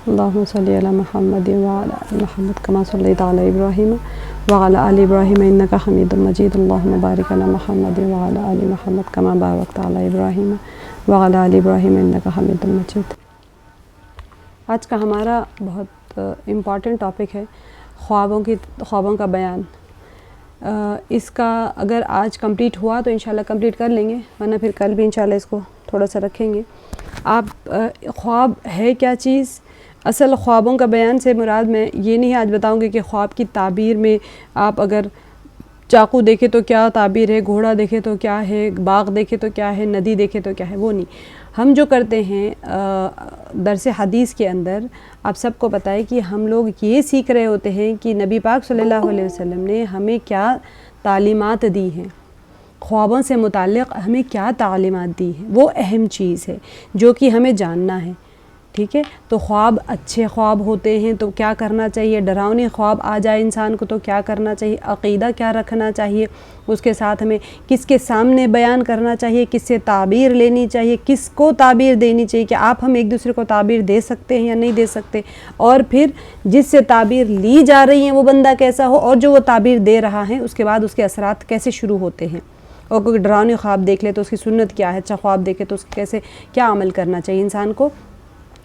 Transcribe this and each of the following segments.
اللہم صلی علی محمد وعلی آل محمد کما صلیت علی ابراہیم وعلی آل ابراہیم انک حمید مجید اللہم بارک علی محمد وعلی آل محمد کما بارکت علی ابراہیم وعلی آل ابراہیم انک حمید مجید۔ آج کا ہمارا بہت امپورٹنٹ ٹاپک ہے خوابوں کا بیان۔ اس کا اگر آج کمپلیٹ ہوا تو انشاءاللہ کمپلیٹ کر لیں گے، ورنہ پھر کل بھی انشاءاللہ اس کو تھوڑا سا رکھیں گے۔ آپ خواب ہے کیا چیز؟ اصل خوابوں کا بیان سے مراد میں یہ نہیں آج بتاؤں گی کہ خواب کی تعبیر میں آپ اگر چاقو دیکھے تو کیا تعبیر ہے، گھوڑا دیکھے تو کیا ہے، باغ دیکھے تو کیا ہے، ندی دیکھے تو کیا ہے، وہ نہیں۔ ہم جو کرتے ہیں درس حدیث کے اندر آپ سب کو پتہ ہے کہ ہم لوگ یہ سیکھ رہے ہوتے ہیں کہ نبی پاک صلی اللہ علیہ وسلم نے ہمیں کیا تعلیمات دی ہیں، خوابوں سے متعلق ہمیں کیا تعلیمات دی ہیں، وہ اہم چیز ہے جو کہ ہمیں جاننا ہے۔ ٹھیک ہے، تو خواب اچھے خواب ہوتے ہیں تو کیا کرنا چاہیے، ڈراؤنے خواب آ جائے انسان کو تو کیا کرنا چاہیے، عقیدہ کیا رکھنا چاہیے، اس کے ساتھ ہمیں کس کے سامنے بیان کرنا چاہیے، کس سے تعبیر لینی چاہیے، کس کو تعبیر دینی چاہیے، کہ آپ ہم ایک دوسرے کو تعبیر دے سکتے ہیں یا نہیں دے سکتے، اور پھر جس سے تعبیر لی جا رہی ہیں وہ بندہ کیسا ہو، اور جو وہ تعبیر دے رہا ہے اس کے بعد اس کے اثرات کیسے شروع ہوتے ہیں۔ اور کوئی ڈراؤنے خواب دیکھ لے تو اس کی سنت کیا ہے، اچھا خواب دیکھے تو اس کے کیسے کیا عمل کرنا چاہیے انسان کو۔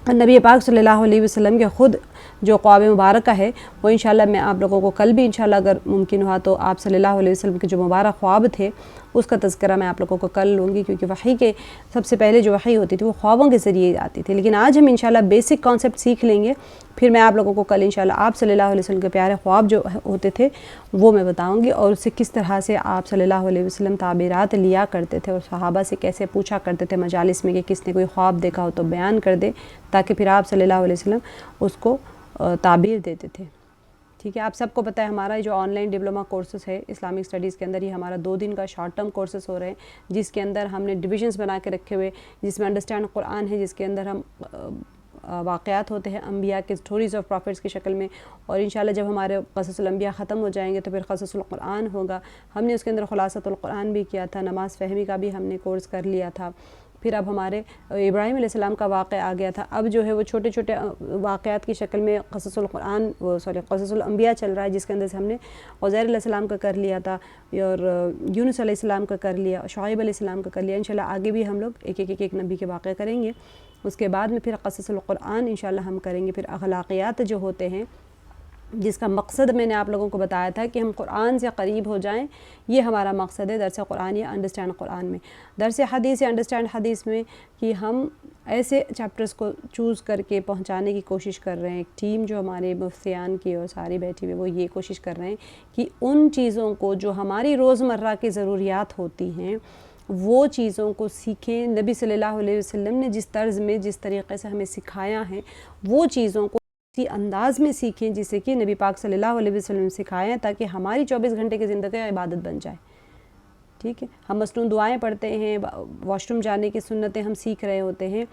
نبی پاک صلی اللہ علیہ وسلم کے خود جو خواب مبارکہ ہے وہ انشاءاللہ میں آپ لوگوں کو کل بھی انشاءاللہ اگر ممکن ہوا تو آپ صلی اللہ علیہ وسلم کے جو مبارک خواب تھے اس کا تذکرہ میں آپ لوگوں کو کل لوں گی، کیونکہ وحی کے سب سے پہلے جو وحی ہوتی تھی وہ خوابوں کے ذریعے آتی تھی۔ لیکن آج ہم انشاءاللہ بیسک کانسیپٹ سیکھ لیں گے، پھر میں آپ لوگوں کو کل انشاءاللہ آپ صلی اللہ علیہ وسلم کے پیارے خواب جو ہوتے تھے وہ میں بتاؤں گی، اور اس سے کس طرح سے آپ صلی اللہ علیہ وسلم تعبیرات لیا کرتے تھے، اور صحابہ سے کیسے پوچھا کرتے تھے مجالس میں کہ کس نے کوئی خواب دیکھا ہو تو بیان کر دے، تاکہ پھر آپ صلی اللہ علیہ وسلم اس کو تعبیر دیتے تھے۔ ٹھیک ہے، آپ سب کو پتہ ہے ہمارا جو آن لائن ڈپلومہ کورسز ہے اسلامک اسٹڈیز کے اندر، یہ ہمارا 2 دن کا شارٹ ٹرم کورسز ہو رہے ہیں، جس کے اندر ہم نے ڈویژنز بنا کے رکھے ہوئے، جس میں انڈرسٹینڈ قرآن ہے، جس کے اندر ہم واقعات ہوتے ہیں انبیاء کے، اسٹوریز آف پروفٹس کی شکل میں، اور انشاءاللہ جب ہمارے قصص الانبیاء ختم ہو جائیں گے تو پھر قصص القرآن ہوگا۔ ہم نے اس کے اندر خلاصۃ القرآن بھی کیا تھا، نماز فہمی کا بھی ہم نے کورس کر لیا تھا، پھر اب ہمارے ابراہیم علیہ السلام کا واقعہ آ گیا تھا، اب جو ہے وہ چھوٹے چھوٹے واقعات کی شکل میں قصص الانبیاء چل رہا ہے، جس کے اندر سے ہم نے عزیر علیہ السلام کا کر لیا تھا، اور یونس علیہ السلام کا کر لیا، شعیب علیہ السلام کا کر لیا۔ انشاءاللہ آگے بھی ہم لوگ ایک نبی کے واقعہ کریں گے، اس کے بعد میں پھر قصص القرآن انشاءاللہ ہم کریں گے، پھر اخلاقیات جو ہوتے ہیں جس کا مقصد میں نے آپ لوگوں کو بتایا تھا کہ ہم قرآن سے قریب ہو جائیں، یہ ہمارا مقصد ہے درس قرآن یا انڈرسٹینڈ قرآن میں۔ درس حدیث یا انڈرسٹینڈ حدیث میں کہ ہم ایسے چیپٹرز کو چوز کر کے پہنچانے کی کوشش کر رہے ہیں، ایک ٹیم جو ہمارے مفتیان کی اور ساری بیٹھی ہوئے وہ یہ کوشش کر رہے ہیں کہ ان چیزوں کو جو ہماری روزمرہ کی ضروریات ہوتی ہیں وہ چیزوں کو سیکھیں۔ نبی صلی اللہ علیہ وسلم نے جس طرز میں جس طریقے سے ہمیں سکھایا ہے وہ چیزوں کو اسی انداز میں سیکھیں جسے کہ نبی پاک صلی اللہ علیہ وسلم نے سکھایا ہے، تاکہ ہماری 24 گھنٹے کی زندگی عبادت بن جائے۔ ٹھیک ہے، ہم مسنون دعائیں پڑھتے ہیں، واش روم جانے کی سنتیں ہم سیکھ رہے ہوتے ہیں،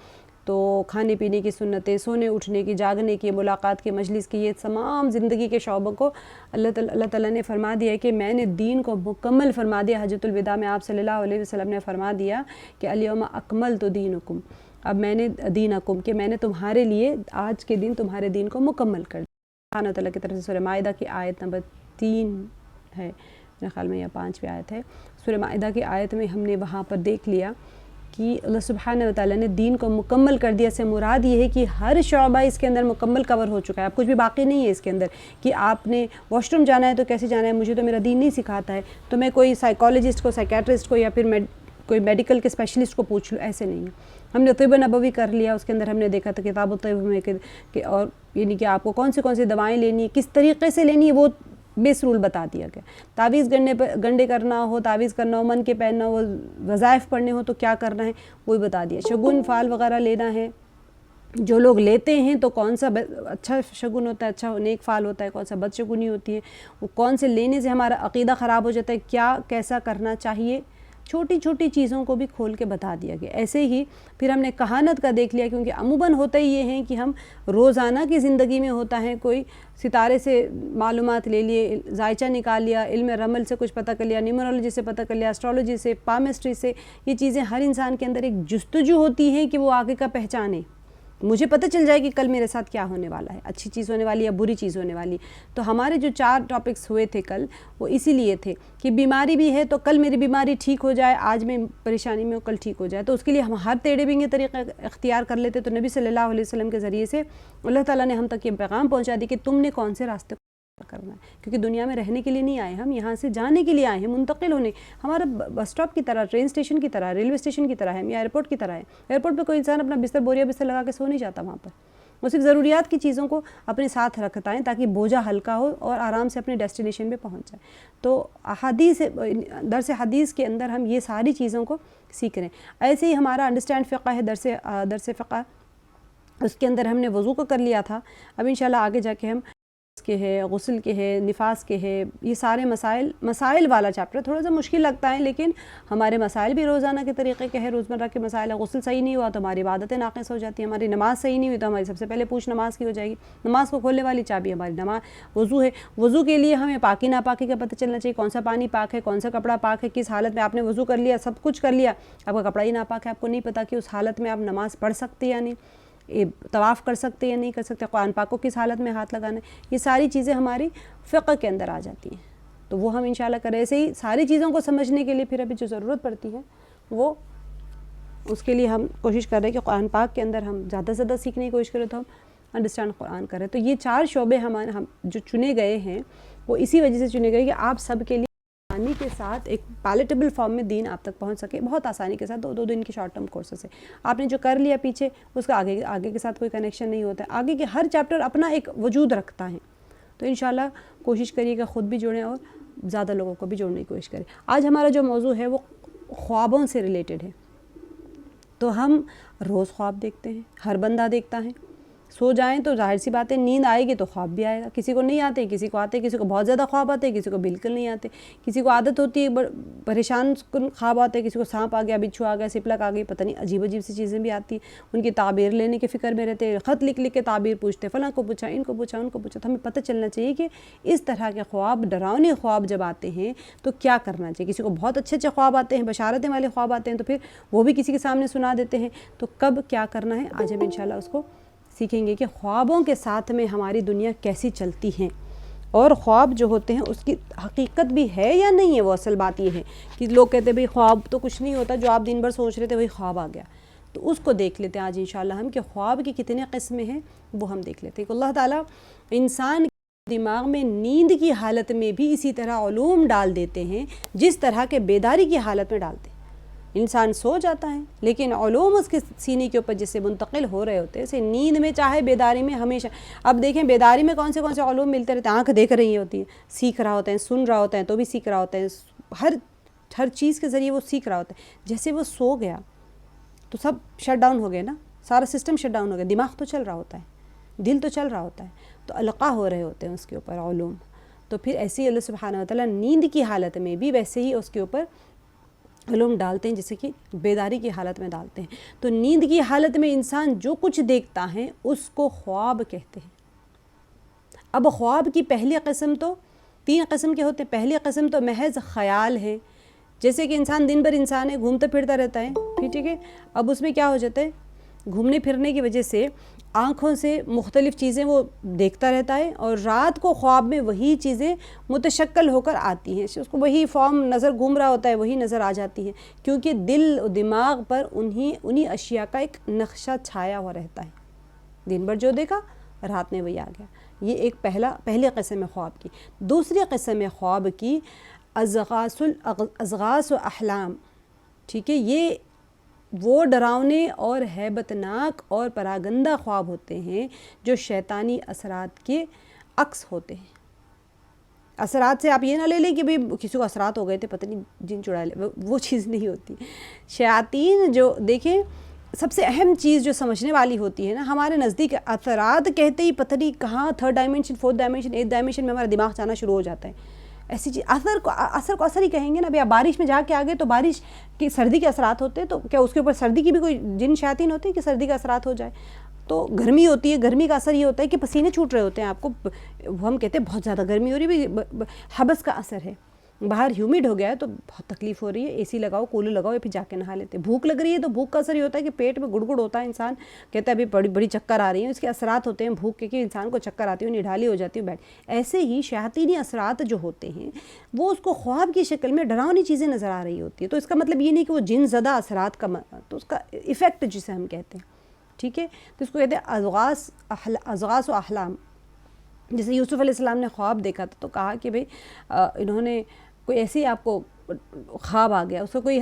تو کھانے پینے کی سنتیں، سونے اٹھنے کی، جاگنے کی، ملاقات کی، مجلس کی، یہ تمام زندگی کے شعبوں کو اللہ تعالیٰ نے فرما دیا ہے کہ میں نے دین کو مکمل فرما دیا۔ حجۃ الوداع میں آپ صلی اللہ علیہ وسلم نے فرما دیا کہ الیوم اکملت دینکم، اب میں نے دینکم، کہ میں نے تمہارے لیے آج کے دن تمہارے دین کو مکمل کر دیا۔ سبحانہ تعالیٰ کی طرف سے سورہ مائدہ کی آیت نمبر 3 ہے میرے خیال میں، یا 5ویں آیت ہے، سورہ مائدہ کی آیت میں ہم نے وہاں پر دیکھ لیا کہ اللہ سبحانہ وتعالیٰ نے دین کو مکمل کر دیا، سے مراد یہ ہے کہ ہر شعبہ اس کے اندر مکمل کور ہو چکا ہے، اب کچھ بھی باقی نہیں ہے اس کے اندر کہ آپ نے واش روم جانا ہے تو کیسے جانا ہے، مجھے تو میرا دین نہیں سکھاتا ہے تو میں کوئی سائیکالوجسٹ کو، سائیکیٹرسٹ کو، یا پھر کوئی میڈیکل کے اسپیشلسٹ کو پوچھ لوں، ایسے نہیں ہے۔ ہم نے طب نبوی کر لیا، اس کے اندر ہم نے دیکھا تھا کتاب الطب میں کہ اور یعنی کہ آپ کو کون سی دوائیں لینی ہے، کس طریقے سے لینی ہے، وہ بیس رول بتا دیا گیا۔ تعویذ گنڈے کرنا ہو، تعویذ کرنا ہو، من کے پہننا ہو، وظائف پڑھنے ہو تو کیا کرنا ہے وہ بتا دیا۔ شگون فال وغیرہ لینا ہے، جو لوگ لیتے ہیں تو کون سا اچھا شگون ہوتا ہے، اچھا نیک فال ہوتا ہے، کون سا بد شگونی ہوتی ہے، وہ کون سے لینے سے ہمارا عقیدہ خراب ہو جاتا ہے، کیا کیسا کرنا چاہیے، چھوٹی چھوٹی چیزوں کو بھی کھول کے بتا دیا گیا۔ ایسے ہی پھر ہم نے کہانت کا دیکھ لیا، کیونکہ عموماً ہوتا ہی یہ ہے کہ ہم روزانہ کی زندگی میں ہوتا ہے کوئی ستارے سے معلومات لے لیے، ذائچہ نکال لیا، علم رمل سے کچھ پتہ کر لیا، نیومرولوجی سے پتہ کر لیا، اسٹرالوجی سے، پامسٹری سے، یہ چیزیں ہر انسان کے اندر ایک جستجو ہوتی ہے کہ وہ آگے کا پہچانے۔ مجھے پتہ چل جائے کہ کل میرے ساتھ کیا ہونے والا ہے، اچھی چیز ہونے والی ہے یا بری چیز ہونے والی. تو ہمارے جو 4 ٹاپکس ہوئے تھے کل وہ اسی لیے تھے کہ بیماری بھی ہے تو کل میری بیماری ٹھیک ہو جائے، آج میں پریشانی میں ہوں کل ٹھیک ہو جائے. تو اس کے لیے ہم ہر ٹیڑھے بینگے طریقے اختیار کر لیتے. تو نبی صلی اللہ علیہ وسلم کے ذریعے سے اللہ تعالیٰ نے ہم تک یہ پیغام پہنچا دی کہ تم نے کون سے راستے کرنا ہے، کیونکہ دنیا میں رہنے کے لیے نہیں آئے، ہم یہاں سے جانے کے لیے آئے ہیں، منتقل ہونے. ہمارا بس اسٹاپ کی طرح، ٹرین اسٹیشن کی طرح، ریلوے اسٹیشن کی طرح ہے یا ایئرپورٹ کی طرح ہے. ایئرپورٹ پہ کوئی انسان اپنا بستر بوریا بستر لگا کے سو نہیں جاتا وہاں پر. وہ صرف ضروریات کی چیزوں کو اپنے ساتھ رکھتا ہے تاکہ بوجھا ہلکا ہو اور آرام سے اپنے ڈیسٹینیشن پہ پہنچ جائے. تو حدیث درس حدیث کے اندر ہم یہ ساری چیزوں کو سیکھ رہے ہیں. ایسے ہی ہمارا انڈرسٹینڈ فقہ ہے، درس فقہ، اس کے اندر ہم نے وضو کو کر لیا تھا. اب انشاءاللہ آگے جا کے ہم کے ہے، غسل کے ہے، نفاس کے ہے، یہ سارے مسائل والا چیپٹر تھوڑا سا مشکل لگتا ہے، لیکن ہمارے مسائل بھی روزانہ کے طریقے کے ہے، روزمرہ کے مسائل ہے. غسل صحیح نہیں ہوا تو ہماری عبادتیں ناقص ہو جاتی ہیں، ہماری نماز صحیح نہیں ہوئی تو ہماری سب سے پہلے پوچھ نماز کی ہو جائے گی. نماز کو کھولنے والی چابی ہماری نماز وضو ہے. وضو کے لیے ہمیں پاکی ناپاکی کا پتہ چلنا چاہیے، کون سا پانی پاک ہے، کون سا کپڑا پاک ہے، کس حالت میں. آپ نے وضو کر لیا، سب کچھ کر لیا، آپ کا کپڑا ہی ناپاک ہے، آپ کو نہیں پتہ کہ اس حالت میں آپ نماز پڑھ سکتے یا نہیں، طواف کر سکتے یا نہیں کر سکتے، قرآن پاک کو کس حالت میں ہاتھ لگانا ہے. یہ ساری چیزیں ہماری فقہ کے اندر آ جاتی ہیں. تو وہ ہم انشاءاللہ کریں. ایسے ہی ساری چیزوں کو سمجھنے کے لیے پھر ابھی جو ضرورت پڑتی ہے وہ اس کے لیے ہم کوشش کر رہے ہیں کہ قرآن پاک کے اندر ہم زیادہ سے زیادہ سیکھنے کی کوشش کریں تو ہم انڈرسٹینڈ قرآن کریں. تو یہ 4 شعبے ہم جو چنے گئے ہیں وہ اسی وجہ سے چنے گئے کہ آپ سب کے لیے آسانی کے ساتھ ایک پیلیٹیبل فارم میں دین آپ تک پہنچ سکے. بہت آسانی کے ساتھ 2 دن کے شارٹ ٹرم کورسز ہے. آپ نے جو کر لیا پیچھے اس کا آگے کے ساتھ کوئی کنیکشن نہیں ہوتا ہے. آگے کے ہر چیپٹر اپنا ایک وجود رکھتا ہے. تو انشاءاللہ کوشش کریے کہ خود بھی جڑیں اور زیادہ لوگوں کو بھی جوڑنے کی کوشش کریں. آج ہمارا جو موضوع ہے وہ خوابوں سے ریلیٹڈ ہے. تو ہم روز خواب دیکھتے ہیں، ہر بندہ دیکھتا ہے. سو جائیں تو ظاہر سی بات ہے نیند آئے گی تو خواب بھی آئے گا. کسی کو نہیں آتے، کسی کو آتے، کسی کو بہت زیادہ خواب آتے، کسی کو بالکل نہیں آتے. کسی کو عادت ہوتی ہے پریشان کن خواب آتے، کسی کو سانپ آ گیا، بچھو آ گیا، سپلک آ گئی، پتہ نہیں عجیب سی چیزیں بھی آتی ہیں. ان کی تعبیر لینے کے فکر میں رہتے، خط لکھ کے تعبیر پوچھتے، فلاں کو پوچھا، ان کو پوچھا، ان کو پوچھا. تو ہمیں پتہ چلنا چاہیے کہ اس طرح کے خواب، ڈراؤنے خواب جب آتے ہیں تو کیا کرنا چاہیے. کسی کو بہت اچھے خواب آتے ہیں، بشارتیں والے خواب آتے ہیں، تو پھر وہ بھی کسی کے سامنے سنا دیتے ہیں. تو کب کیا کرنا ہے آج ہم انشاءاللہ اس کو سیکھیں گے کہ خوابوں کے ساتھ میں ہماری دنیا کیسی چلتی ہیں، اور خواب جو ہوتے ہیں اس کی حقیقت بھی ہے یا نہیں ہے. وہ اصل بات یہ ہے کہ لوگ کہتے ہیں بھئی خواب تو کچھ نہیں ہوتا، جو آپ دن بھر سوچ رہے تھے وہی خواب آ گیا. تو اس کو دیکھ لیتے ہیں آج انشاءاللہ ہم کہ خواب کی کتنے قسمیں ہیں وہ ہم دیکھ لیتے ہیں. کہ اللہ تعالیٰ انسان کے دماغ میں نیند کی حالت میں بھی اسی طرح علوم ڈال دیتے ہیں جس طرح کے بیداری کی حالت میں ڈالتے ہیں. انسان سو جاتا ہے لیکن علوم اس کے سینے کے اوپر جسے منتقل ہو رہے ہوتے ہیں، اسے نیند میں چاہے بیداری میں ہمیشہ. اب دیکھیں بیداری میں کون سے علوم ملتے رہتے ہیں. آنکھ دیکھ رہی ہوتی ہے، سیکھ رہا ہوتا ہے، سن رہا ہوتا ہے تو بھی سیکھ رہا ہوتا ہے، ہر چیز کے ذریعے وہ سیکھ رہا ہوتا ہے. جیسے وہ سو گیا تو سب شٹ ڈاؤن ہو گئے نا، سارا سسٹم شٹ ڈاؤن ہو گیا. دماغ تو چل رہا ہوتا ہے، دل تو چل رہا ہوتا ہے، تو القاء ہو رہے ہوتے ہیں اس کے اوپر علوم. تو پھر ایسے ہی اللہ سبحانہ وتعالیٰ نیند کی حالت میں بھی ویسے ہی اس کے اوپر علوم ڈالتے ہیں جیسے کہ بیداری کی حالت میں ڈالتے ہیں. تو نیند کی حالت میں انسان جو کچھ دیکھتا ہے اس کو خواب کہتے ہیں. اب خواب کی پہلی قسم تو 3 قسم کے ہوتے ہیں. پہلی قسم تو محض خیال ہے، جیسے کہ انسان دن بھر انسان ہے، گھومتا پھرتا رہتا ہے، پھر ٹھیک ہے. اب اس میں کیا ہو جاتا ہے، گھومنے پھرنے کی وجہ سے آنکھوں سے مختلف چیزیں وہ دیکھتا رہتا ہے، اور رات کو خواب میں وہی چیزیں متشکل ہو کر آتی ہیں. اس کو وہی فارم نظر گھوم رہا ہوتا ہے، وہی نظر آ جاتی ہے، کیونکہ دل و دماغ پر انہی اشیاء کا ایک نقشہ چھایا ہوا رہتا ہے. دن بھر جو دیکھا رات میں وہی آ گیا. یہ ایک پہلی قسم ہے خواب کی. دوسری قسم ہے خواب کی اضغاث و احلام. ٹھیک ہے، یہ وہ ڈراؤنے اور ہیبت ناک اور پراگندہ خواب ہوتے ہیں جو شیطانی اثرات کے عکس ہوتے ہیں. اثرات سے آپ یہ نہ لے لیں کہ بھئی کسی کو اثرات ہو گئے تھے، پتہ نہیں جن چڑھا لے، وہ چیز نہیں ہوتی. شیاطین جو دیکھیں، سب سے اہم چیز جو سمجھنے والی ہوتی ہے نا، ہمارے نزدیک اثرات کہتے ہی پتہ نہیں کہاں 3rd dimension 4th dimension 8th dimension میں ہمارا دماغ جانا شروع ہو جاتا ہے. ایسی چیز اثر کو اثر ہی کہیں گے نا. بھئی آپ بارش میں جا کے آگے تو بارش کی سردی کے اثرات ہوتے ہیں، تو کیا اس کے اوپر سردی کی بھی کوئی جن شیاطین ہوتی ہے کہ سردی کا اثرات ہو جائے؟ تو گرمی ہوتی ہے، گرمی کا اثر یہ ہوتا ہے کہ پسینے چھوٹ رہے ہوتے ہیں آپ کو، ہم کہتے ہیں بہت زیادہ گرمی ہو رہی ہے، حبس کا اثر ہے. باہر ہیومڈ ہو گیا ہے تو بہت تکلیف ہو رہی ہے، اے سی لگاؤ، کولر لگاؤ یا پھر جا کے نہا لیتے. بھوک لگ رہی ہے تو بھوک کا اثر یہ ہوتا ہے کہ پیٹ میں گڑ گڑ ہوتا ہے، انسان کہتا ہے ابھی بڑی بڑی چکر آ رہی ہیں، اس کے اثرات ہوتے ہیں بھوک کے کہ انسان کو چکر آتی ہے، نڈھالی ہو جاتی ہے بیٹھ. ایسے ہی شیاطینی اثرات جو ہوتے ہیں وہ اس کو خواب کی شکل میں ڈراؤنی چیزیں نظر آ رہی ہوتی ہے. تو اس کا مطلب یہ نہیں کہ وہ جن زدہ اثرات کا، تو اس کا ایفیکٹ جسے ہم کہتے ہیں، ٹھیک ہے. تو اس کو کہتے ہیں اضغاث و احلام. جیسے یوسف علیہ السلام نے خواب دیکھا تھا تو کہا کہ بھئی انہوں نے کوئی ایسی آپ کو خواب آ گیا، اس کا کوئی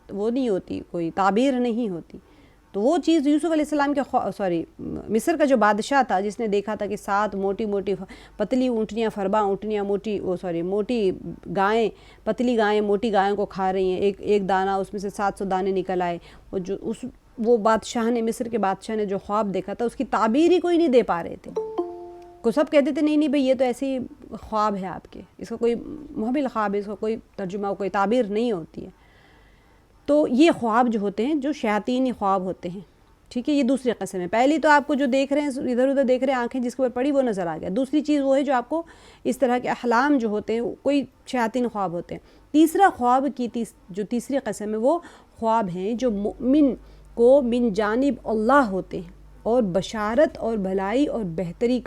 وہ نہیں ہوتی، کوئی تعبیر نہیں ہوتی. تو وہ چیز یوسف علیہ السلام کے مصر کا جو بادشاہ تھا جس نے دیکھا تھا کہ 7 موٹی موٹی پتلی اونٹنیاں، فربا اونٹنیاں موٹی گائیں، پتلی گائیں موٹی گایوں کو کھا رہی ہیں، ایک دانہ اس میں سے 700 دانے نکل آئے. وہ بادشاہ نے، مصر کے بادشاہ نے جو خواب دیکھا تھا اس کی تعبیر ہی کوئی نہیں دے پا رہے تھے. کو سب کہتے تھے نہیں بھئی یہ تو ایسے ہی خواب ہے آپ کے، اس کا کوئی محمل خواب ہے، اس کا کوئی ترجمہ، کوئی تعبیر نہیں ہوتی ہے. تو یہ خواب جو ہوتے ہیں جو شیاطینی خواب ہوتے ہیں، ٹھیک ہے. یہ دوسری قسم ہے. پہلی تو آپ کو جو دیکھ رہے ہیں ادھر ادھر دیکھ رہے ہیں، آنکھیں جس کے اوپر پڑی وہ نظر آ گیا. دوسری چیز وہ ہے جو آپ کو اس طرح کے احلام جو ہوتے ہیں کوئی شیاطین خواب ہوتے ہیں. تیسرا خواب کی جو تیسری قسم ہے وہ خواب ہیں جو مومن کو من جانب اللہ ہوتے ہیں اور بشارت اور بھلائی اور بہتری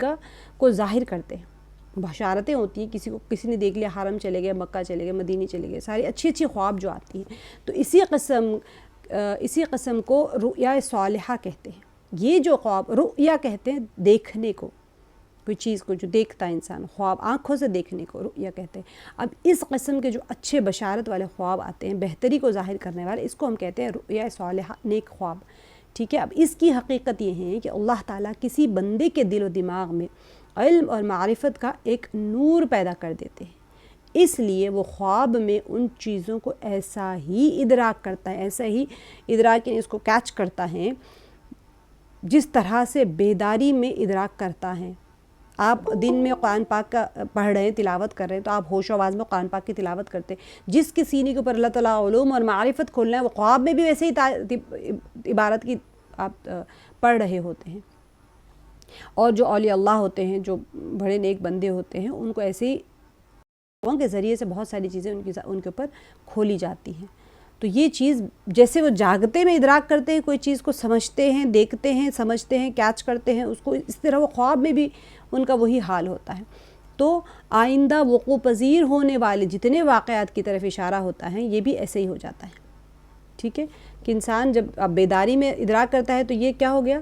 کو ظاہر کرتے ہیں. بشارتیں ہوتی ہیں، کسی نے دیکھ لیا حرم چلے گئے، مکہ چلے گئے، مدینے چلے گئے، ساری اچھی اچھی خواب جو آتی ہیں. تو اسی قسم کو رؤیا صالحہ کہتے ہیں. یہ جو خواب رؤیا کہتے ہیں دیکھنے کو، کوئی چیز کو جو دیکھتا ہے انسان، خواب آنکھوں سے دیکھنے کو رؤیا کہتے ہیں. اب اس قسم کے جو اچھے بشارت والے خواب آتے ہیں، بہتری کو ظاہر کرنے والے، اس کو ہم کہتے ہیں رؤیا صالحہ، نیک خواب، ٹھیک ہے. اب اس کی حقیقت یہ ہے کہ اللہ تعالیٰ کسی بندے کے دل و دماغ میں علم اور معرفت کا ایک نور پیدا کر دیتے ہیں. اس لیے وہ خواب میں ان چیزوں کو ایسا ہی ادراک کرتا ہے، ایسا ہی ادراک اس کو کیچ کرتا ہے جس طرح سے بیداری میں ادراک کرتا ہے. آپ دن میں قرآن پاک کا پڑھ رہے ہیں، تلاوت کر رہے ہیں، تو آپ ہوش و آواز میں قرآن پاک کی تلاوت کرتے ہیں. جس کے سینے کے اوپر اللہ تعالیٰ علوم اور معرفت کھولنا ہے، وہ خواب میں بھی ویسے ہی عبارت کی آپ پڑھ رہے ہوتے ہیں. اور جو اولیاء اللہ ہوتے ہیں، جو بڑے نیک بندے ہوتے ہیں، ان کو ایسے ہی کے ذریعے سے بہت ساری چیزیں ان کے اوپر کھولی جاتی ہیں. تو یہ چیز جیسے وہ جاگتے میں ادراک کرتے ہیں، کوئی چیز کو سمجھتے ہیں، دیکھتے ہیں، سمجھتے ہیں، کیچ کرتے ہیں اس کو، اس طرح وہ خواب میں بھی ان کا وہی حال ہوتا ہے. تو آئندہ وقوع پذیر ہونے والے جتنے واقعات کی طرف اشارہ ہوتا ہے یہ بھی ایسے ہی ہو جاتا ہے، ٹھیک ہے. کہ انسان جب اب بیداری میں ادراک کرتا ہے تو یہ کیا ہو گیا،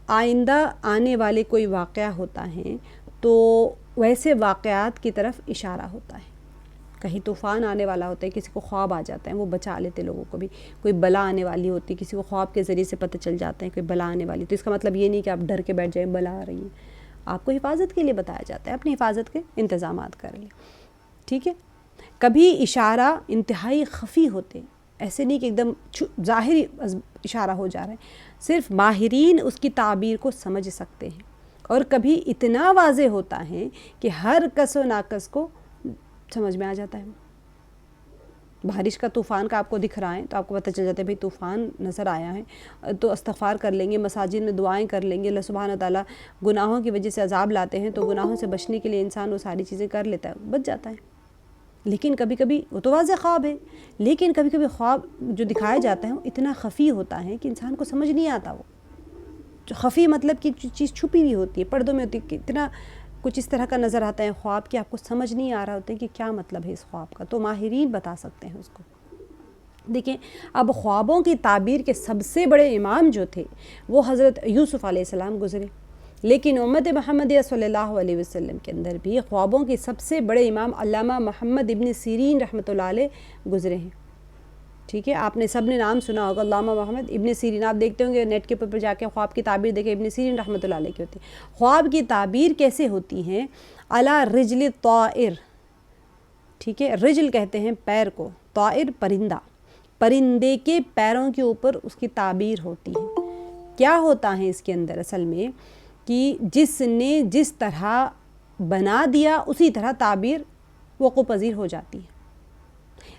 آئندہ آنے والے کوئی واقعہ ہوتا ہے تو ویسے واقعات کی طرف اشارہ ہوتا ہے. کہیں طوفان آنے والا ہوتا ہے، کسی کو خواب آ جاتا ہے، وہ بچا لیتے لوگوں کو بھی. کوئی بلا آنے والی ہوتی ہے، کسی کو خواب کے ذریعے سے پتہ چل جاتا ہے کوئی بلا آنے والی. تو اس کا مطلب یہ نہیں کہ آپ ڈر کے بیٹھ جائیں بلا آ رہی ہے، آپ کو حفاظت کے لیے بتایا جاتا ہے، اپنی حفاظت کے انتظامات کر لیں، ٹھیک ہے. کبھی اشارہ انتہائی خفی ہوتے ہیں، ایسے نہیں کہ ایک دم ظاہری اشارہ ہو جا رہا ہے، صرف ماہرین اس کی تعبیر کو سمجھ سکتے ہیں. اور کبھی اتنا واضح ہوتا ہے کہ ہر کس و ناقص کو سمجھ میں آ جاتا ہے. بارش کا طوفان کا آپ کو دکھ رہا ہے تو آپ کو پتہ چل جاتا ہے بھئی طوفان نظر آیا ہے، تو استغفار کر لیں گے، مساجد میں دعائیں کر لیں گے. اللہ سبحانہ تعالیٰ گناہوں کی وجہ سے عذاب لاتے ہیں تو گناہوں سے بچنے کے لیے انسان وہ ساری چیزیں کر لیتا ہے، بچ جاتا ہے. لیکن کبھی کبھی وہ تو واضح خواب ہے، لیکن کبھی کبھی خواب جو دکھایا جاتا ہے وہ اتنا خفی ہوتا ہے کہ انسان کو سمجھ نہیں آتا. وہ جو خفی مطلب کہ چیز چھپی ہوئی ہوتی ہے، پردوں میں ہوتی ہے، کہ اتنا کچھ اس طرح کا نظر آتا ہے خواب کہ آپ کو سمجھ نہیں آ رہا ہوتا ہے کہ کیا مطلب ہے اس خواب کا. تو ماہرین بتا سکتے ہیں اس کو. دیکھیں اب خوابوں کی تعبیر کے سب سے بڑے امام جو تھے وہ حضرت یوسف علیہ السلام گزرے، لیکن امت محمدیہ صلی اللہ علیہ وسلم کے اندر بھی خوابوں کے سب سے بڑے امام علامہ محمد ابن سیرین رحمۃ اللہ علیہ گزرے ہیں، ٹھیک ہے. آپ نے سب نے نام سنا ہوگا علامہ محمد ابن سیرین. آپ دیکھتے ہوں گے نیٹ کے اوپر جا کے خواب کی تعبیر دیکھیں، ابن سیرین رحمۃ اللہ علیہ کی ہوتی ہے. خواب کی تعبیر کیسے ہوتی ہیں، علی رجل طائر، ٹھیک ہے. رجل کہتے ہیں پیر کو، طائر پرندہ، پرندے کے پیروں کے اوپر اس کی تعبیر ہوتی ہے. کیا ہوتا ہے اس کے اندر اصل میں کہ جس نے جس طرح بنا دیا اسی طرح تعبیر وقوع پذیر ہو جاتی ہے.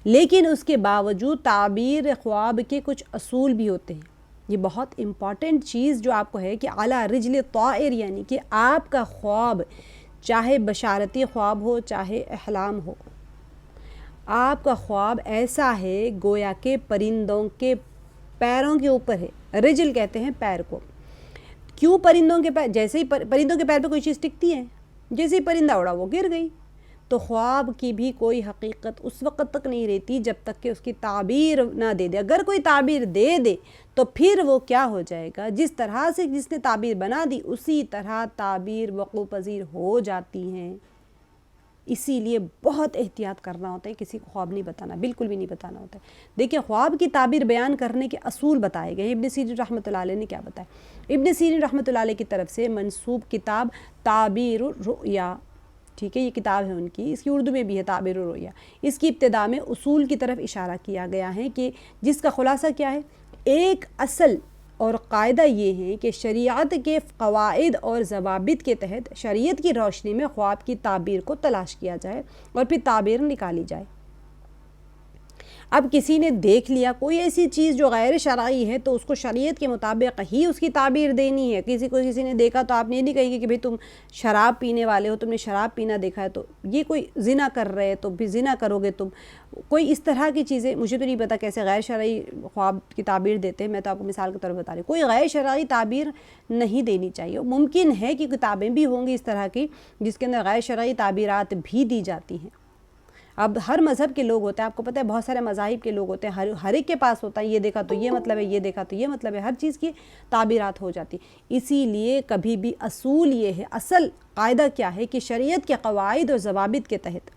لیکن اس کے باوجود تعبیر خواب کے کچھ اصول بھی ہوتے ہیں. یہ بہت امپورٹنٹ چیز جو آپ کو ہے کہ اعلیٰ رجل طائر، یعنی کہ آپ کا خواب چاہے بشارتی خواب ہو چاہے احلام ہو، آپ کا خواب ایسا ہے گویا کہ پرندوں کے پیروں کے اوپر ہے، رجل کہتے ہیں پیر کو. کیوں پرندوں کے پیر؟ جیسے ہی پرندوں کے پیر پہ کوئی چیز ٹکتی ہے، جیسے ہی پرندہ اڑا وہ گر گئی. تو خواب کی بھی کوئی حقیقت اس وقت تک نہیں رہتی جب تک کہ اس کی تعبیر نہ دے دے. اگر کوئی تعبیر دے دے تو پھر وہ کیا ہو جائے گا، جس طرح سے جس نے تعبیر بنا دی اسی طرح تعبیر وقوع پذیر ہو جاتی ہیں. اسی لیے بہت احتیاط کرنا ہوتا ہے، کسی کو خواب نہیں بتانا، بالکل بھی نہیں بتانا ہوتا ہے. دیکھیں خواب کی تعبیر بیان کرنے کے اصول بتائے گئے. ابن سیرین رحمۃ اللہ علیہ نے کیا بتایا؟ ابن سیرین رحمۃ اللہ علیہ کی طرف سے منسوب کتاب تعبیر الرؤیا، ٹھیک ہے، یہ کتاب ہے ان کی، اس کی اردو میں بھی ہے تعبیر الرؤیا. اس کی ابتدا میں اصول کی طرف اشارہ کیا گیا ہے کہ جس کا خلاصہ کیا ہے؟ ایک اصل اور قاعدہ یہ ہے کہ شریعت کے قواعد اور ضوابط کے تحت شریعت کی روشنی میں خواب کی تعبیر کو تلاش کیا جائے اور پھر تعبیر نکالی جائے. اب کسی نے دیکھ لیا کوئی ایسی چیز جو غیر شرعی ہے تو اس کو شریعت کے مطابق ہی اس کی تعبیر دینی ہے. کسی نے دیکھا تو آپ نے یہ نہیں کہیں گے کہ بھئی تم شراب پینے والے ہو، تم نے شراب پینا دیکھا ہے تو یہ کوئی زنا کر رہے ہے تو بھی زنا کرو گے تم. کوئی اس طرح کی چیزیں، مجھے تو نہیں پتا کیسے غیر شرعی خواب کی تعبیر دیتے ہیں، میں تو آپ کو مثال کے طور پر بتا رہی ہوں. کوئی غیر شرعی تعبیر نہیں دینی چاہیے. ممکن ہے کہ کتابیں بھی ہوں گی اس طرح کی جس کے اندر غیر شرعی تعبیرات بھی دی جاتی ہیں. اب ہر مذہب کے لوگ ہوتے ہیں، آپ کو پتہ ہے بہت سارے مذاہب کے لوگ ہوتے ہیں، ہر ایک کے پاس ہوتا ہے یہ دیکھا تو یہ مطلب ہے، یہ دیکھا تو یہ مطلب ہے، ہر چیز کی تعبیرات ہو جاتی. اسی لیے کبھی بھی اصول یہ ہے، اصل قاعدہ کیا ہے کہ شریعت کے قواعد اور ضوابط کے تحت،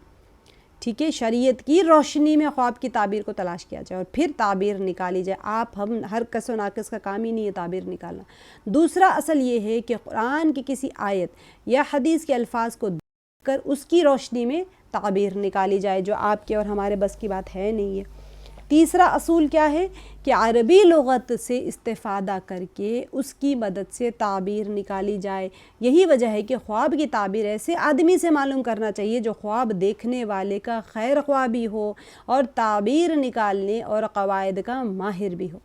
ٹھیک ہے، شریعت کی روشنی میں خواب کی تعبیر کو تلاش کیا جائے اور پھر تعبیر نکالی جائے. ہم ہر کس و ناقص کا کام ہی نہیں ہے تعبیر نکالنا. دوسرا اصل یہ ہے کہ قرآن کی کسی آیت یا حدیث کے الفاظ کو دیکھ کر اس کی روشنی میں تعبیر نکالی جائے، جو آپ کے اور ہمارے بس کی بات ہے نہیں ہے. تیسرا اصول کیا ہے کہ عربی لغت سے استفادہ کر کے اس کی مدد سے تعبیر نکالی جائے. یہی وجہ ہے کہ خواب کی تعبیر ایسے آدمی سے معلوم کرنا چاہیے جو خواب دیکھنے والے کا خیر خواہ بھی ہو اور تعبیر نکالنے اور قواعد کا ماہر بھی ہو.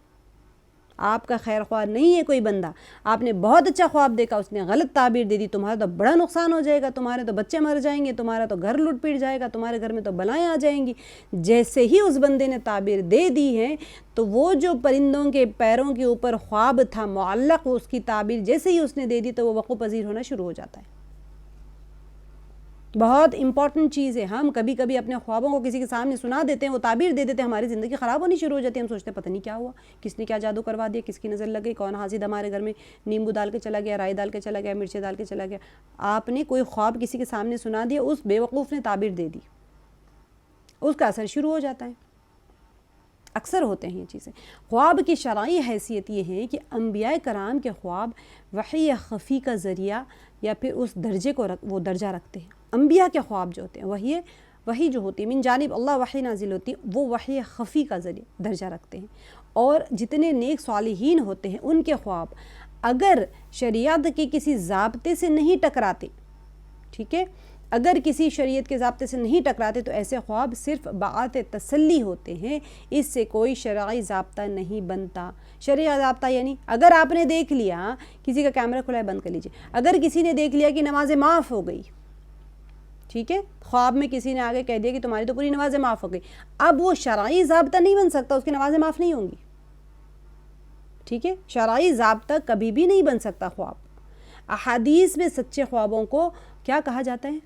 آپ کا خیر خواہ نہیں ہے کوئی بندہ، آپ نے بہت اچھا خواب دیکھا، اس نے غلط تعبیر دے دی، تمہارا تو بڑا نقصان ہو جائے گا، تمہارے تو بچے مر جائیں گے، تمہارا تو گھر لوٹ پٹ جائے گا، تمہارے گھر میں تو بلائیں آ جائیں گی. جیسے ہی اس بندے نے تعبیر دے دی ہے تو وہ جو پرندوں کے پیروں کے اوپر خواب تھا معلق، اس کی تعبیر جیسے ہی اس نے دے دی تو وہ وقوع پذیر ہونا شروع ہو جاتا ہے. بہت امپورٹنٹ چیز ہے. ہم کبھی کبھی اپنے خوابوں کو کسی کے سامنے سنا دیتے ہیں، وہ تعبیر دے دیتے ہیں، ہماری زندگی خراب ہونی شروع ہو جاتی ہے. ہم سوچتے ہیں پتہ نہیں کیا ہوا، کس نے کیا جادو کروا دیا، کس کی نظر لگ گئی، کون حاسد ہمارے گھر میں نیمبو ڈال کے چلا گیا، رائی ڈال کے چلا گیا، مرچیں ڈال کے چلا گیا. آپ نے کوئی خواب کسی کے سامنے سنا دیا، اس بے وقوف نے تعبیر دے دی، اس کا اثر شروع ہو جاتا ہے. اکثر ہوتے ہیں یہ چیزیں. خواب کی شرعی حیثیت یہ ہے کہ انبیاء کرام کے خواب وحی خفی کا ذریعہ یا پھر اس درجے کو وہ درجہ رکھتے ہیں. انبیاء کے خواب جو ہوتے ہیں وحی جو ہوتی ہے من جانب اللہ وحی نازل ہوتی ہے، وہ وحی خفی کا ذریعہ درجہ رکھتے ہیں. اور جتنے نیک صالحین ہوتے ہیں ان کے خواب اگر شریعت کے کسی ضابطے سے نہیں ٹکراتے، ٹھیک ہے، اگر کسی شریعت کے ضابطے سے نہیں ٹکراتے تو ایسے خواب صرف باعث تسلی ہوتے ہیں، اس سے کوئی شرعی ضابطہ نہیں بنتا. شرعی ضابطہ یعنی اگر آپ نے دیکھ لیا، کسی کا کیمرہ کھلا ہے بند کر لیجئے، اگر کسی نے دیکھ لیا کہ نمازیں معاف ہو گئی، ٹھیک ہے، خواب میں کسی نے آگے کہہ دیا کہ تمہاری تو پوری نمازیں معاف ہو گئی، اب وہ شرعی ضابطہ نہیں بن سکتا، اس کی نمازیں معاف نہیں ہوں گی. ٹھیک ہے، شرعی ضابطہ کبھی بھی نہیں بن سکتا خواب. احادیث میں سچے خوابوں کو کیا کہا جاتا ہے؟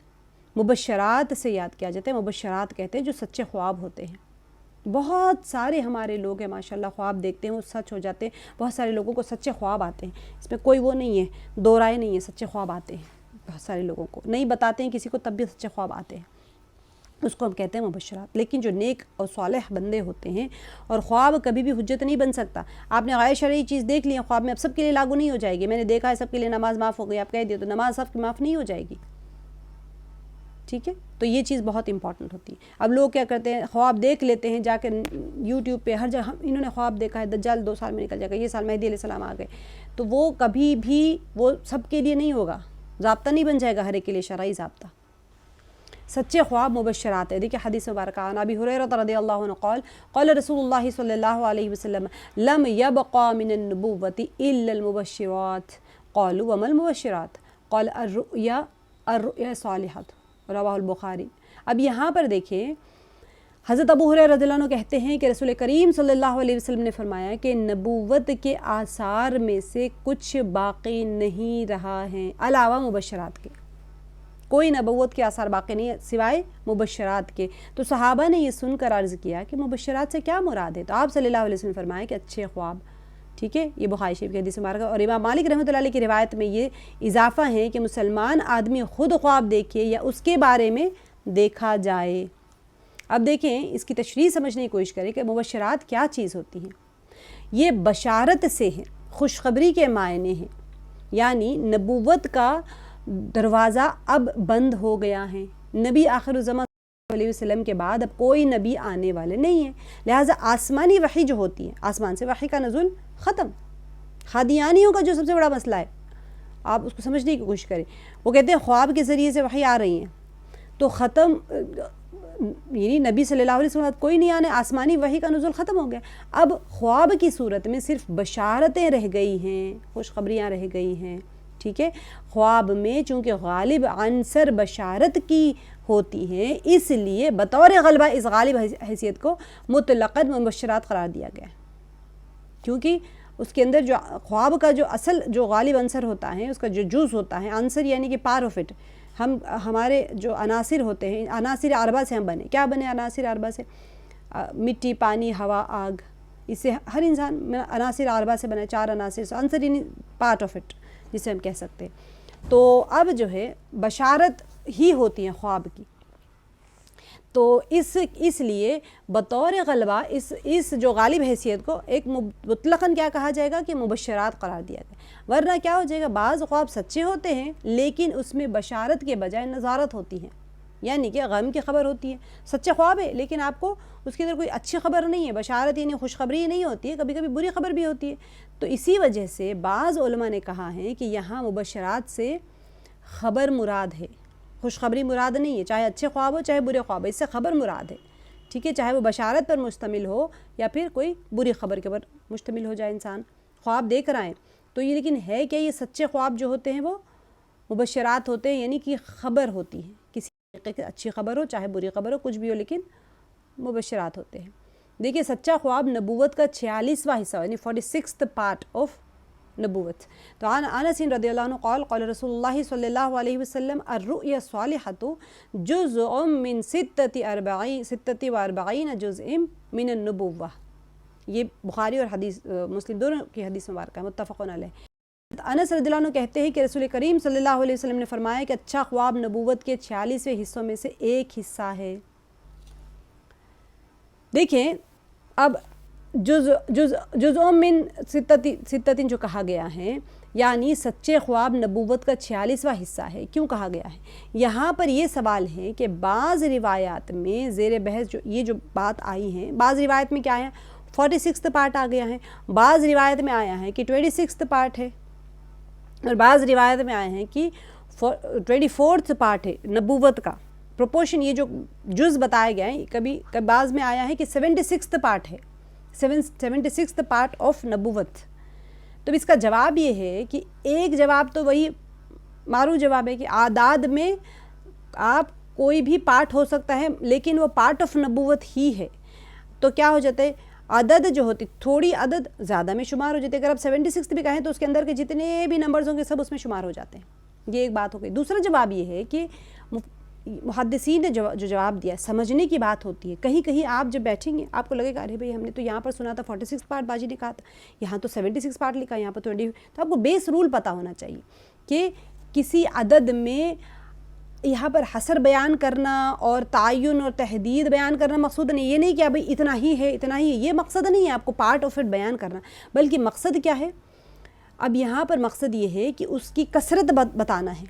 مبشرات سے یاد کیا جاتا ہے. مبشرات کہتے ہیں جو سچے خواب ہوتے ہیں. بہت سارے ہمارے لوگ ہیں ماشاءاللہ خواب دیکھتے ہیں وہ سچ ہو جاتے ہیں. بہت سارے لوگوں کو سچے خواب آتے ہیں، اس میں کوئی وہ نہیں ہے، دو رائے نہیں ہے، سچے خواب آتے ہیں. بہت سارے لوگوں کو نہیں بتاتے ہیں کسی کو تب بھی سچے خواب آتے ہیں، اس کو ہم کہتے ہیں مبشرات. لیکن جو نیک اور صالح بندے ہوتے ہیں، اور خواب کبھی بھی حجت نہیں بن سکتا. آپ نے غیر شرعی چیز دیکھ لی ہے خواب میں، اب سب کے لیے لاگو نہیں ہو جائے گی. میں نے دیکھا ہے سب کے لیے نماز معاف ہو گئی، آپ کہہ دیے تو نماز سب کی معاف نہیں ہو جائے گی. ٹھیک ہے، تو یہ چیز بہت امپورٹنٹ ہوتی ہے. اب لوگ کیا کرتے ہیں، خواب دیکھ لیتے ہیں جا کے یوٹیوب پہ ہر جگہ، انہوں نے خواب دیکھا ہے دجال 2 سال میں نکل جائے گا، یہ سال مہدی علیہ السلام آ گئے، تو وہ کبھی بھی وہ سب کے لیے نہیں ہوگا، ضابطہ نہیں بن جائے گا ہر ایک کے لیے شرعی ضابطہ. سچے خواب مبشرات ہے. دیکھیں حدیث مبارکہ عن ابی ہریرہ رضی اللہ عنہ قال قال رسول اللہ صلی اللہ علیہ وسلم لم يبقى من النبوة الا المبشرات قالوا وما المبشرات قال الرؤيا صالحة رواہ البخاری. اب یہاں پر دیکھیں حضرت ابو ہریرہ رضی اللہ عنہ کہتے ہیں کہ رسول کریم صلی اللہ علیہ وسلم نے فرمایا کہ نبوت کے آثار میں سے کچھ باقی نہیں رہا ہے علاوہ مبشرات کے، کوئی نبوت کے آثار باقی نہیں ہے سوائے مبشرات کے۔ تو صحابہ نے یہ سن کر عرض کیا کہ مبشرات سے کیا مراد ہے؟ تو آپ صلی اللہ علیہ وسلم نے فرمایا کہ اچھے خواب، ٹھیک ہے، یہ بخاری شریف کی حدیث مبارکہ۔ اور امام مالک رحمۃ اللہ علیہ کی روایت میں یہ اضافہ ہے کہ مسلمان آدمی خود خواب دیکھے یا اس کے بارے میں دیکھا جائے۔ اب دیکھیں اس کی تشریح سمجھنے کی کوشش کریں کہ مبشرات کیا چیز ہوتی ہیں۔ یہ بشارت سے ہے، خوشخبری کے معنی ہیں، یعنی نبوت کا دروازہ اب بند ہو گیا ہے، نبی آخر الزمان صلی اللہ علیہ وسلم کے بعد اب کوئی نبی آنے والے نہیں ہیں، لہٰذا آسمانی وحی جو ہوتی ہے، آسمان سے وحی کا نزول ختم۔ قادیانیوں کا جو سب سے بڑا مسئلہ ہے، آپ اس کو سمجھنے کی کوشش کریں، وہ کہتے ہیں خواب کے ذریعے سے وحی آ رہی ہیں، تو ختم، یعنی نبی صلی اللہ علیہ وسلم کوئی نہیں آنے، آسمانی وحی کا نزول ختم ہو گیا، اب خواب کی صورت میں صرف بشارتیں رہ گئی ہیں، خوشخبریاں رہ گئی ہیں، ٹھیک ہے۔ خواب میں چونکہ غالب عنصر بشارت کی ہوتی ہیں، اس لیے بطور غلبہ اس غالب حیثیت کو مطلقاً مبشرات قرار دیا گیا، کیونکہ اس کے اندر جو خواب کا جو اصل جو غالب عنصر ہوتا ہے، اس کا جو جز ہوتا ہے، عنصر یعنی کہ پار آف اٹ، ہمارے جو عناصر ہوتے ہیں، عناصر اربعہ سے ہم بنے، کیا بنے عناصر اربعہ سے؟ مٹی، پانی، ہوا، آگ، اس سے ہر انسان عناصر اربعہ سے بنا، 4 عناصر سے، عنصر یعنی پارٹ آف اٹ جسے ہم کہہ سکتے ہیں۔ تو اب جو ہے بشارت ہی ہوتی ہیں خواب کی، تو اس لیے بطور غلبہ اس جو غالب حیثیت کو ایک مطلقاً کیا کہا جائے گا کہ مبشرات قرار دیا گیا، ورنہ کیا ہو جائے گا، بعض خواب سچے ہوتے ہیں لیکن اس میں بشارت کے بجائے نظارت ہوتی ہے، یعنی کہ غم کی خبر ہوتی ہے، سچے خواب ہے لیکن آپ کو اس کے اندر کوئی اچھی خبر نہیں ہے، بشارت یعنی خوشخبری نہیں ہوتی ہے، کبھی کبھی بری خبر بھی ہوتی ہے۔ تو اسی وجہ سے بعض علماء نے کہا ہے کہ یہاں مبشرات سے خبر مراد ہے، خوشخبری مراد نہیں ہے، چاہے اچھے خواب ہو چاہے برے خواب ہو، اس سے خبر مراد ہے، ٹھیک ہے، چاہے وہ بشارت پر مشتمل ہو یا پھر کوئی بری خبر کے اوپر مشتمل ہو جائے، انسان خواب دیکھ رہا ہے تو یہ، لیکن ہے کہ یہ سچے خواب جو ہوتے ہیں وہ مبشرات ہوتے ہیں، یعنی کہ خبر ہوتی ہے، کسی طریقے کی اچھی خبر ہو چاہے بری خبر ہو، کچھ بھی ہو، لیکن مبشرات ہوتے ہیں۔ دیکھیے سچا خواب نبوت کا 46واں حصہ یعنی 46th پارٹ آف نبوت۔ تو عن انس رضی اللہ عنہ قال قال رسول اللہ صلی اللہ علیہ وسلم الرؤیا الصالحۃ جزء من 46 جزء من النبوہ۔ یہ بخاری اور حدیث مسلم دونوں کی حدیث مبارکہ ہے، متفقون علیہ۔ انس رضی اللہ عنہ کہتے ہیں کہ رسول کریم صلی اللہ علیہ وسلم نے فرمایا کہ اچھا خواب نبوت کے 46ویں حصوں میں سے ایک حصہ ہے۔ دیکھیں اب جزء من 46 جو کہا گیا ہے، یعنی سچے خواب نبوت کا 46واں حصہ ہے، کیوں کہا گیا ہے؟ یہاں پر یہ سوال ہے کہ بعض روایات میں زیر بحث یہ جو بات آئی ہے، بعض روایت میں کیا ہے 46 پارٹ آ گیا ہے، بعض روایت میں آیا ہے کہ 26 پارٹ ہے، اور بعض روایت میں آئے ہیں کہ 24 پارٹ ہے نبوت کا پروپورشن، یہ جو جز بتایا گیا ہے، کبھی بعض میں آیا ہے کہ 76 پارٹ ہے، 76 پارٹ آف نبوت۔ تو اس کا جواب یہ ہے کہ ایک جواب تو وہی معروف جواب ہے کہ اعداد میں آپ کوئی بھی پارٹ ہو سکتا ہے لیکن وہ پارٹ آف نبوت ہی ہے، تو کیا ہو جاتا ہے عدد جو ہوتی تھوڑی عدد زیادہ میں شمار ہو جاتے ہیں، اگر آپ 76 بھی کہیں تو اس کے اندر کے جتنے بھی نمبرز ہوں گے سب اس میں شمار ہو جاتے ہیں، یہ ایک بات ہو گئی۔ دوسرا جواب یہ ہے کہ محدثین نے جو جواب دیا، سمجھنے کی بات ہوتی ہے، کہیں کہیں آپ جب بیٹھیں گے آپ کو لگے گا ارے بھائی ہم نے تو یہاں پر سنا تھا 46 پارٹ باجی نے کہا تھا، یہاں تو 76 پارٹ لکھا، یہاں پر 20، تو آپ کو بیس رول پتہ ہونا چاہیے کہ کسی عدد میں یہاں پر حصر بیان کرنا اور تعین اور تحدید بیان کرنا مقصود نہیں، یہ نہیں کہ ابھی اتنا ہی ہے اتنا ہی ہے، یہ مقصد نہیں ہے آپ کو پارٹ آف اٹ بیان کرنا، بلکہ مقصد کیا ہے؟ اب یہاں پر مقصد یہ ہے کہ اس کی کثرت بتانا ہے،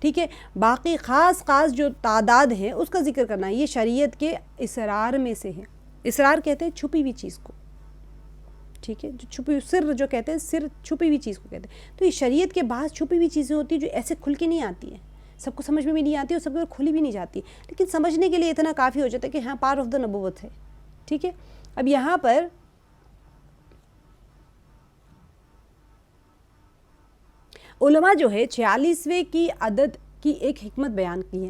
ٹھیک ہے، باقی خاص جو تعداد ہے اس کا ذکر کرنا ہے، یہ شریعت کے اسرار میں سے ہے۔ اسرار کہتے ہیں چھپی ہوئی چیز کو، ٹھیک ہے، جو چھپی سر جو کہتے ہیں، سر چھپی ہوئی چیز کو کہتے ہیں، تو یہ شریعت کے بعض چھپی ہوئی چیزیں ہوتی ہیں جو ایسے کھل کے نہیں آتی ہیں، سب کو سمجھ میں بھی نہیں آتی اور سب کو کھلی بھی نہیں جاتی، لیکن سمجھنے کے لیے اتنا کافی ہو جاتا ہے کہ ہاں پارٹ آف دا نبوت ہے، ٹھیک ہے۔ اب یہاں پر علماء جو ہے 46ویں کی عدد کی ایک حکمت بیان کی ہے،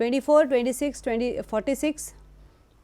24, 26, 46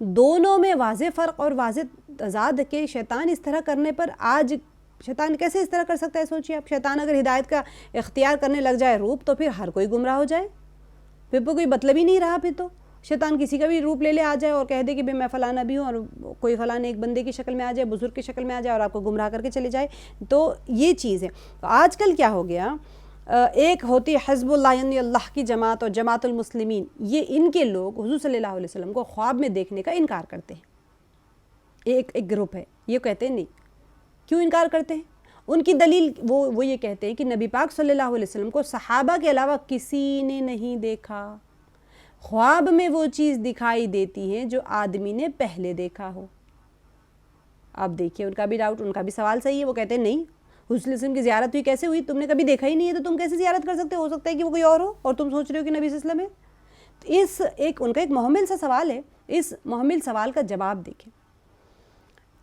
دونوں میں واضح فرق اور واضح تضاد کہ شیطان اس طرح کرنے پر آج شیطان کیسے اس طرح کر سکتا ہے؟ سوچیے آپ، شیطان اگر ہدایت کا اختیار کرنے لگ جائے روپ، تو پھر ہر کوئی گمراہ ہو جائے، پھر کوئی مطلب ہی نہیں رہا. پھر تو شیطان کسی کا بھی روپ لے آ جائے اور کہہ دے کہ میں فلاں نبی ہوں، اور کوئی فلاں ایک بندے کی شکل میں آ جائے، بزرگ کی شکل میں آ جائے اور آپ کو گمراہ کر کے چلے جائے. تو یہ چیز ہے. آج کل کیا ہو گیا، ایک ہوتی ہے حزب اللہ یعنی اللہ کی جماعت اور جماعت المسلمین، یہ ان کے لوگ حضور صلی اللہ علیہ وسلم کو خواب میں دیکھنے کا انکار کرتے ہیں. ایک گروپ ہے یہ کہتے ہیں نہیں. کیوں انکار کرتے ہیں؟ ان کی دلیل وہ یہ کہتے ہیں کہ نبی پاک صلی اللہ علیہ وسلم کو صحابہ کے علاوہ کسی نے نہیں دیکھا. خواب میں وہ چیز دکھائی دیتی ہے جو آدمی نے پہلے دیکھا ہو. آپ دیکھیے ان کا بھی ڈاؤٹ، ان کا بھی سوال صحیح ہے. وہ کہتے ہیں نہیں، حضور صلی اللہ علیہ وسلم کی زیارت ہوئی کیسے ہوئی؟ تم نے کبھی دیکھا ہی نہیں ہے تو تم کیسے زیارت کر سکتے ہو سکتا ہے کہ وہ کوئی اور ہو اور تم سوچ رہے ہو کہ نبی صلی اللہ علیہ وسلم ہے. اس ان کا ایک محمل سا سوال ہے. اس محمل سوال کا جواب دیکھیں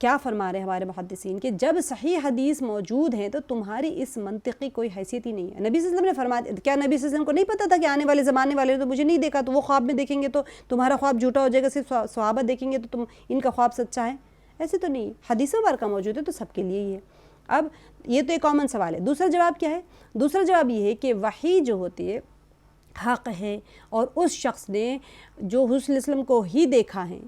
کیا فرما رہے ہمارے محدثین کہ جب صحیح حدیث موجود ہیں تو تمہاری اس منطقی کوئی حیثیت ہی نہیں ہے. نبی صلی اللہ علیہ وسلم نے فرمایا، کیا نبی صلی اللہ علیہ وسلم کو نہیں پتہ تھا کہ آنے والے زمانے والے تو مجھے نہیں دیکھا، تو وہ خواب میں دیکھیں گے تو تمہارا خواب جھوٹا ہو جائے گا، صرف صحابہ دیکھیں گے تو تم ان کا خواب سچا ہے؟ ایسے تو نہیں. حدیث مبارکہ موجود ہے تو سب کے لیے ہی ہے. اب یہ تو ایک کامن سوال ہے. دوسرا جواب کیا ہے؟ دوسرا جواب یہ ہے کہ وحی جو ہوتی ہے حق ہے، اور اس شخص نے جو حضور صلی اللہ علیہ وسلم کو ہی دیکھا ہے.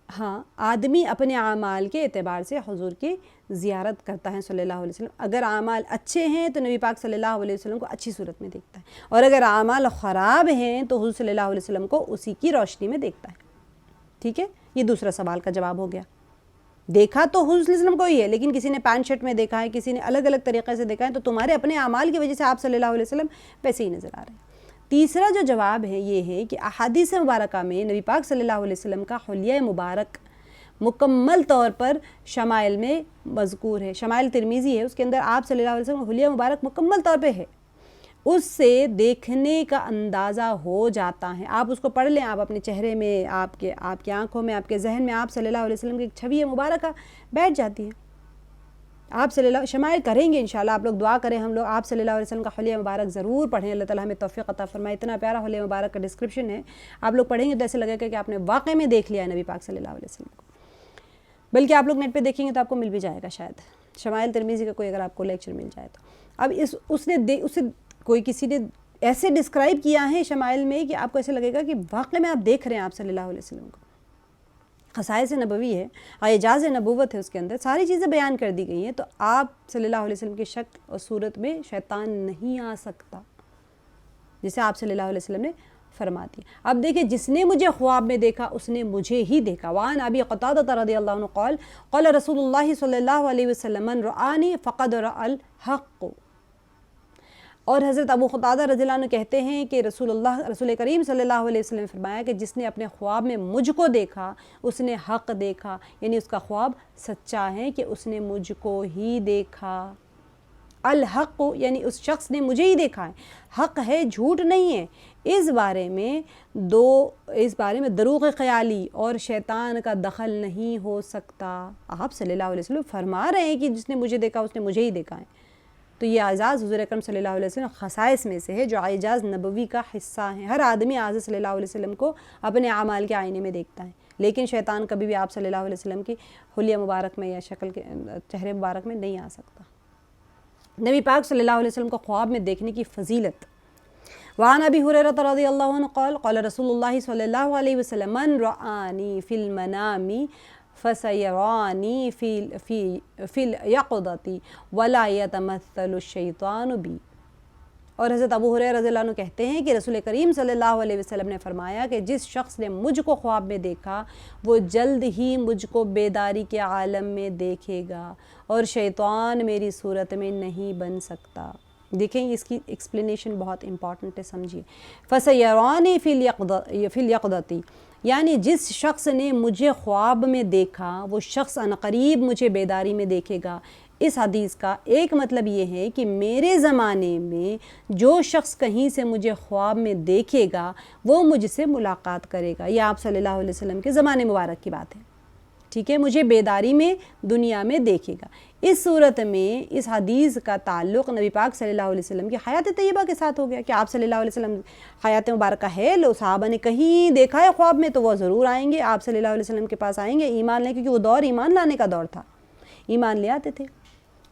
ہاں، آدمی اپنے اعمال کے اعتبار سے حضور کی زیارت کرتا ہے صلی اللہ علیہ وسلم. اگر اعمال اچھے ہیں تو نبی پاک صلی اللہ علیہ وسلم کو اچھی صورت میں دیکھتا ہے، اور اگر اعمال خراب ہیں تو حضور صلی اللہ علیہ وسلم کو اسی کی روشنی میں دیکھتا ہے. ٹھیک ہے، یہ دوسرا سوال کا جواب ہو گیا. دیکھا تو حضور صلی اللہ علیہ وسلم کو ہی ہے، لیکن کسی نے پینٹ شرٹ میں دیکھا ہے، کسی نے الگ الگ طریقے سے دیکھا ہے، تو تمہارے اپنے اعمال کی وجہ سے آپ صلی اللہ علیہ وسلم ویسے ہی نظر آ رہے ہیں. تیسرا جو جواب ہے یہ ہے کہ احادیث مبارکہ میں نبی پاک صلی اللہ علیہ وسلم کا حلیہ مبارک مکمل طور پر شمائل میں مذکور ہے. شمائل ترمذی ہے، اس کے اندر آپ صلی اللہ علیہ وسلم کا حلیہ مبارک مکمل طور پہ ہے. اس سے دیکھنے کا اندازہ ہو جاتا ہے. آپ اس کو پڑھ لیں، آپ اپنے چہرے میں، آپ کی آنکھوں میں، آپ کے ذہن میں آپ صلی اللہ علیہ وسلم کی ایک چھوی مبارکہ بیٹھ جاتی ہے. آپ صلی اللہ شمائل کریں گے انشاءاللہ. آپ لوگ دعا کریں، ہم لوگ آپ صلی اللہ علیہ وسلم کا حلیہ مبارک ضرور پڑھیں. اللہ تعالیٰ ہمیں توفیق عطا فرمائے. اتنا پیارا حلیہ مبارک کا ڈسکرپشن ہے، آپ لوگ پڑھیں گے تو ایسے لگے گا کہ آپ نے واقعی میں دیکھ لیا ہے نبی پاک صلی اللہ علیہ وسلم کو. بلکہ آپ لوگ نیٹ پہ دیکھیں گے تو آپ کو مل بھی جائے گا شاید، شمائل ترمذی کا کوئی اگر آپ کو لیکچر مل جائے تو. اب اسے کوئی کسی نے ایسے ڈسکرائب کیا ہے شمائل میں کہ آپ کو ایسے لگے گا کہ واقعی میں آپ دیکھ رہے ہیں آپ صلی اللہ علیہ وسلم کو. خصائص نبوی ہے، اعجاز نبوت ہے، اس کے اندر ساری چیزیں بیان کر دی گئی ہیں. تو آپ صلی اللہ علیہ وسلم کی شکل اور صورت میں شیطان نہیں آ سکتا، جسے آپ صلی اللہ علیہ وسلم نے فرما دی. اب دیکھیں، جس نے مجھے خواب میں دیکھا اس نے مجھے ہی دیکھا. وعن ابی قتادہ رضی اللہ عنہ قال قال رسول اللہ صلی اللہ علیہ وسلم من رآنی فقد رأى الحق. اور حضرت ابو قتادہ رضی اللہ عنہ کہتے ہیں کہ رسول کریم صلی اللہ علیہ وسلم نے فرمایا کہ جس نے اپنے خواب میں مجھ کو دیکھا اس نے حق دیکھا، یعنی اس کا خواب سچا ہے کہ اس نے مجھ کو ہی دیکھا. الحق یعنی اس شخص نے مجھے ہی دیکھا ہے، حق ہے، جھوٹ نہیں ہے. اس بارے میں دروغ خیالی اور شیطان کا دخل نہیں ہو سکتا. آپ صلی اللہ علیہ وسلم فرما رہے ہیں کہ جس نے مجھے دیکھا اس نے مجھے ہی دیکھا ہے. تو یہ اعزاز حضور اکرم صلی اللہ علیہ وسلم خصائص میں سے ہے جو اعجاز نبوی کا حصہ ہیں. ہر آدمی آج صلی اللہ علیہ وسلم کو اپنے اعمال کے آئینے میں دیکھتا ہے، لیکن شیطان کبھی بھی آپ صلی اللہ علیہ وسلم کی حلیہ مبارک میں یا شکل کے چہرے مبارک میں نہیں آ سکتا. نبی پاک صلی اللہ علیہ وسلم کو خواب میں دیکھنے کی فضیلت. وعن ابی ہریرہ رضی اللہ عنہ قال قال رسول اللہ صلی اللہ علیہ وسلم من رآنی فی المنام فسیرانی فی الیقظۃ ولا یتمثل الشیطان بی. اور حضرت ابو ہریرہ رضی اللہ عنہ کہتے ہیں کہ رسول کریم صلی اللہ علیہ وسلم نے فرمایا کہ جس شخص نے مجھ کو خواب میں دیکھا وہ جلد ہی مجھ کو بیداری کے عالم میں دیکھے گا، اور شیطان میری صورت میں نہیں بن سکتا. دیکھیں اس کی ایکسپلینیشن بہت امپورٹنٹ ہے، سمجھیے. فَسَيَرَانِي فِي الْيَقْظَةِ یعنی جس شخص نے مجھے خواب میں دیکھا وہ شخص عنقریب مجھے بیداری میں دیکھے گا. اس حدیث کا ایک مطلب یہ ہے کہ میرے زمانے میں جو شخص کہیں سے مجھے خواب میں دیکھے گا وہ مجھ سے ملاقات کرے گا. یہ آپ صلی اللہ علیہ وسلم کے زمانے مبارک کی بات ہے. ٹھیک ہے، مجھے بیداری میں دنیا میں دیکھے گا۔ اس صورت میں اس حدیث کا تعلق نبی پاک صلی اللہ علیہ وسلم کی حیات طیبہ کے ساتھ ہو گیا کہ آپ صلی اللہ علیہ وسلم حیات مبارکہ ہے، لو صحابہ نے کہیں دیکھا ہے خواب میں تو وہ ضرور آئیں گے، آپ صلی اللہ علیہ وسلم کے پاس آئیں گے ایمان لیں، کیونکہ وہ دور ایمان لانے کا دور تھا، ایمان لے آتے تھے۔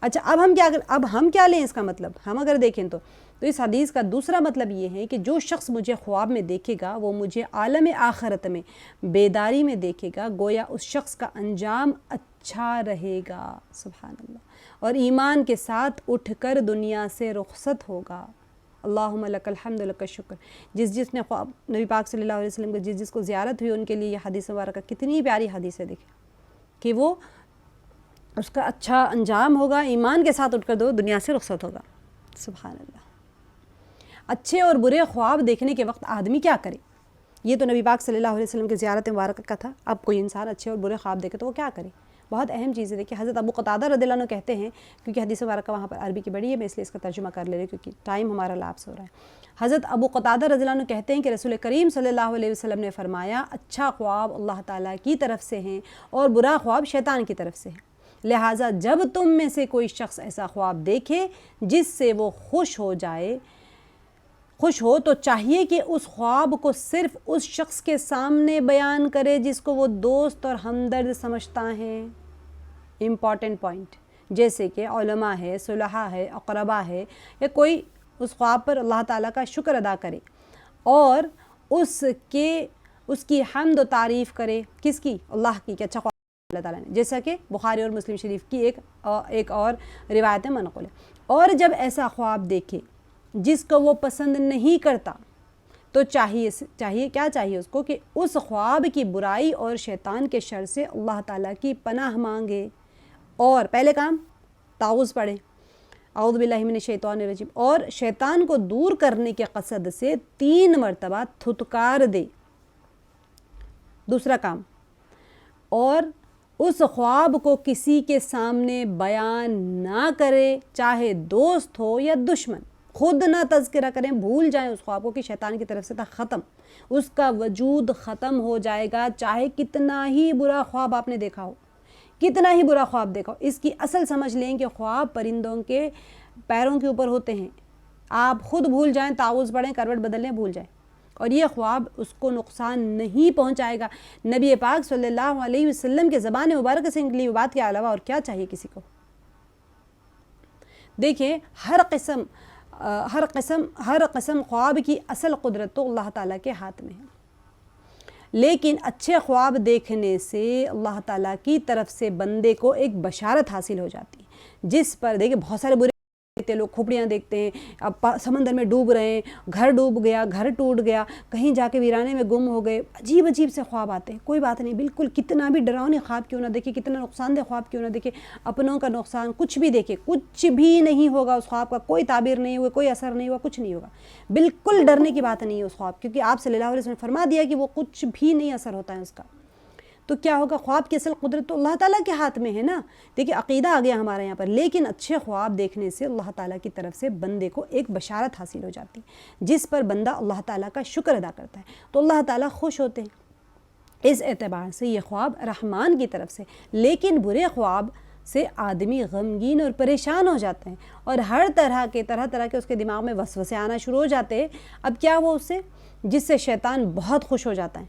اچھا اب ہم کیا لیں اس کا مطلب؟ ہم اگر دیکھیں تو اس حدیث کا دوسرا مطلب یہ ہے کہ جو شخص مجھے خواب میں دیکھے گا وہ مجھے عالم آخرت میں بیداری میں دیکھے گا، گویا اس شخص کا انجام اچھا رہے گا، سبحان اللہ، اور ایمان کے ساتھ اٹھ کر دنیا سے رخصت ہوگا۔ اللہم لک الحمد لک الشکر۔ جس نے خواب نبی پاک صلی اللہ علیہ وسلم کو جس کو زیارت ہوئی ان کے لیے یہ حدیث مبارکہ کتنی پیاری حدیث ہے، دیکھیں کہ وہ اس کا اچھا انجام ہوگا، ایمان کے ساتھ اٹھ کر دنیا سے رخصت ہوگا، سبحان اللہ۔ اچھے اور برے خواب دیکھنے کے وقت آدمی کیا کرے؟ یہ تو نبی پاک صلی اللہ علیہ وسلم کی زیارت مبارکہ کا تھا، اب کوئی انسان اچھے اور برے خواب دیکھے تو وہ کیا کرے؟ بہت اہم چیز ہے۔ دیکھیے حضرت ابو قتادہ رضی اللہ عنہ کہتے ہیں، کیونکہ حدیث مبارکہ وہاں پر عربی کی بڑی ہے، میں اس لیے اس کا ترجمہ کر لے رہی ہوں کیونکہ ٹائم ہمارا لاپس ہو رہا ہے۔ حضرت ابو قتادہ رضی اللہ عنہ کہتے ہیں کہ رسول کریم صلی اللہ علیہ وسلم نے فرمایا، اچھا خواب اللہ تعالیٰ کی طرف سے ہیں اور برا خواب شیطان کی طرف سے ہے، لہٰذا جب تم میں سے کوئی شخص ایسا خواب دیکھے جس سے وہ خوش ہو تو چاہیے کہ اس خواب کو صرف اس شخص کے سامنے بیان کرے جس کو وہ دوست اور ہمدرد سمجھتا ہے۔ امپورٹنٹ پوائنٹ، جیسے کہ علماء ہے، صلحاء ہے، اقرباء ہے، یا کوئی اس خواب پر اللہ تعالیٰ کا شکر ادا کرے اور اس کی حمد و تعریف کرے، کس کی؟ اللہ کی، کہ اچھا خواب اللہ تعالیٰ نے، جیسا کہ بخاری اور مسلم شریف کی ایک اور روایت منقول ہے۔ اور جب ایسا خواب دیکھے جس کو وہ پسند نہیں کرتا تو کیا چاہیے اس کو کہ اس خواب کی برائی اور شیطان کے شر سے اللہ تعالیٰ کی پناہ مانگے، اور پہلے کام تعوذ پڑھے، اعوذ باللہ من الشیطان الرجیم، اور شیطان کو دور کرنے کے قصد سے 3 مرتبہ تھتکار دے۔ دوسرا کام، اور اس خواب کو کسی کے سامنے بیان نہ کرے، چاہے دوست ہو یا دشمن، خود نہ تذکرہ کریں، بھول جائیں اس خواب کو کہ شیطان کی طرف سے تھا، ختم، اس کا وجود ختم ہو جائے گا، چاہے کتنا ہی برا خواب آپ نے دیکھا ہو، کتنا ہی برا خواب دیکھا ہو۔ اس کی اصل سمجھ لیں کہ خواب پرندوں کے پیروں کے اوپر ہوتے ہیں، آپ خود بھول جائیں، تعوذ پڑھیں، کروٹ بدل لیں، بھول جائیں، اور یہ خواب اس کو نقصان نہیں پہنچائے گا۔ نبی پاک صلی اللہ علیہ وسلم کے زبان مبارکہ سے ان کے لیے بات کے علاوہ اور کیا چاہیے کسی کو؟ دیکھیں ہر قسم خواب کی اصل قدرت تو اللہ تعالیٰ کے ہاتھ میں ہے، لیکن اچھے خواب دیکھنے سے اللہ تعالیٰ کی طرف سے بندے کو ایک بشارت حاصل ہو جاتی ہے، جس پر دیکھیں بہت سارے برے دیکھتے ہیں لوگ، کھوپڑیاں دیکھتے ہیں، اب سمندر میں ڈوب رہے ہیں، گھر ڈوب گیا، گھر ٹوٹ گیا، کہیں جا کے ویرانے میں گم ہو گئے، عجیب سے خواب آتے ہیں۔ کوئی بات نہیں، بالکل کتنا بھی ڈراؤنے خواب کیوں نہ دیکھے، کتنا نقصان دہ خواب کیوں نہ دیکھے، اپنوں کا نقصان کچھ بھی دیکھے، کچھ بھی نہیں ہوگا اس خواب کا، کوئی تعبیر نہیں ہوگا، کوئی اثر نہیں ہوگا، کچھ نہیں ہوگا، بالکل ڈرنے کی بات نہیں ہے اس خواب، کیونکہ آپ صلی اللہ علیہ وسلم نے فرما دیا کہ وہ کچھ بھی نہیں اثر ہوتا ہے اس کا۔ تو کیا ہوگا؟ خواب کی اصل قدرت تو اللہ تعالیٰ کے ہاتھ میں ہے نا۔ دیکھیں عقیدہ آ گیا ہمارے یہاں پر، لیکن اچھے خواب دیکھنے سے اللہ تعالیٰ کی طرف سے بندے کو ایک بشارت حاصل ہو جاتی ہے، جس پر بندہ اللہ تعالیٰ کا شکر ادا کرتا ہے، تو اللہ تعالیٰ خوش ہوتے ہیں۔ اس اعتبار سے یہ خواب رحمان کی طرف سے، لیکن برے خواب سے آدمی غمگین اور پریشان ہو جاتے ہیں، اور ہر طرح کے اس کے دماغ میں وسوسے آنا شروع ہو جاتے ہیں۔ اب کیا وہ اس سے جس سے شیطان بہت خوش ہو جاتا ہے۔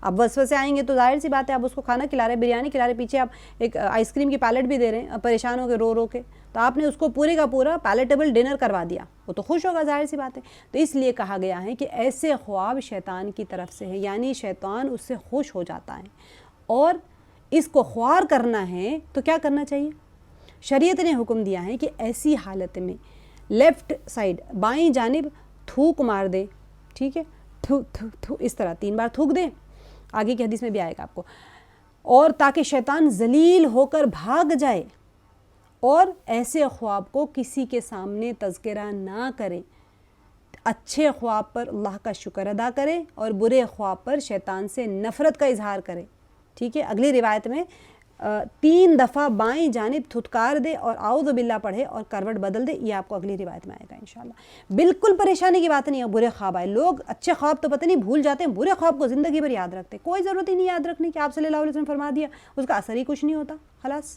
اب وسوسے آئیں گے تو ظاہر سی بات ہے، آپ اس کو کھانا کھلا رہے، بریانی کھلا رہے، پیچھے آپ ایک آئس کریم کی پیلٹ بھی دے رہے ہیں، پریشان ہو کے رو کے، تو آپ نے اس کو پورے کا پورا پیلیٹیبل ڈنر کروا دیا، وہ تو خوش ہوگا، ظاہر سی بات ہے۔ تو اس لیے کہا گیا ہے کہ ایسے خواب شیطان کی طرف سے ہے، یعنی شیطان اس سے خوش ہو جاتا ہے، اور اس کو خوار کرنا ہے تو کیا کرنا چاہیے؟ شریعت نے حکم دیا ہے کہ ایسی حالت میں لیفٹ سائڈ، بائیں جانب تھوک مار دیں، ٹھیک ہے، اس طرح 3 بار تھوک دیں، آگے کی حدیث میں بھی آئے گا آپ کو، اور تاکہ شیطان ذلیل ہو کر بھاگ جائے، اور ایسے خواب کو کسی کے سامنے تذکرہ نہ کرے، اچھے خواب پر اللہ کا شکر ادا کرے اور برے خواب پر شیطان سے نفرت کا اظہار کرے، ٹھیک ہے۔ اگلی روایت میں 3 دفعہ بائیں جانب تھتکار دے اور اعوذ باللہ پڑھے اور کروٹ بدل دے. یہ آپ کو اگلی روایت میں آئے گا انشاءاللہ. بالکل پریشانی کی بات نہیں ہے برے خواب آئے. لوگ اچھے خواب تو پتہ نہیں بھول جاتے ہیں, برے خواب کو زندگی بھر یاد رکھتے. کوئی ضرورت ہی نہیں یاد رکھنے کی, آپ صلی اللہ علیہ وسلم فرما دیا, اس کا اثر ہی کچھ نہیں ہوتا. خلاص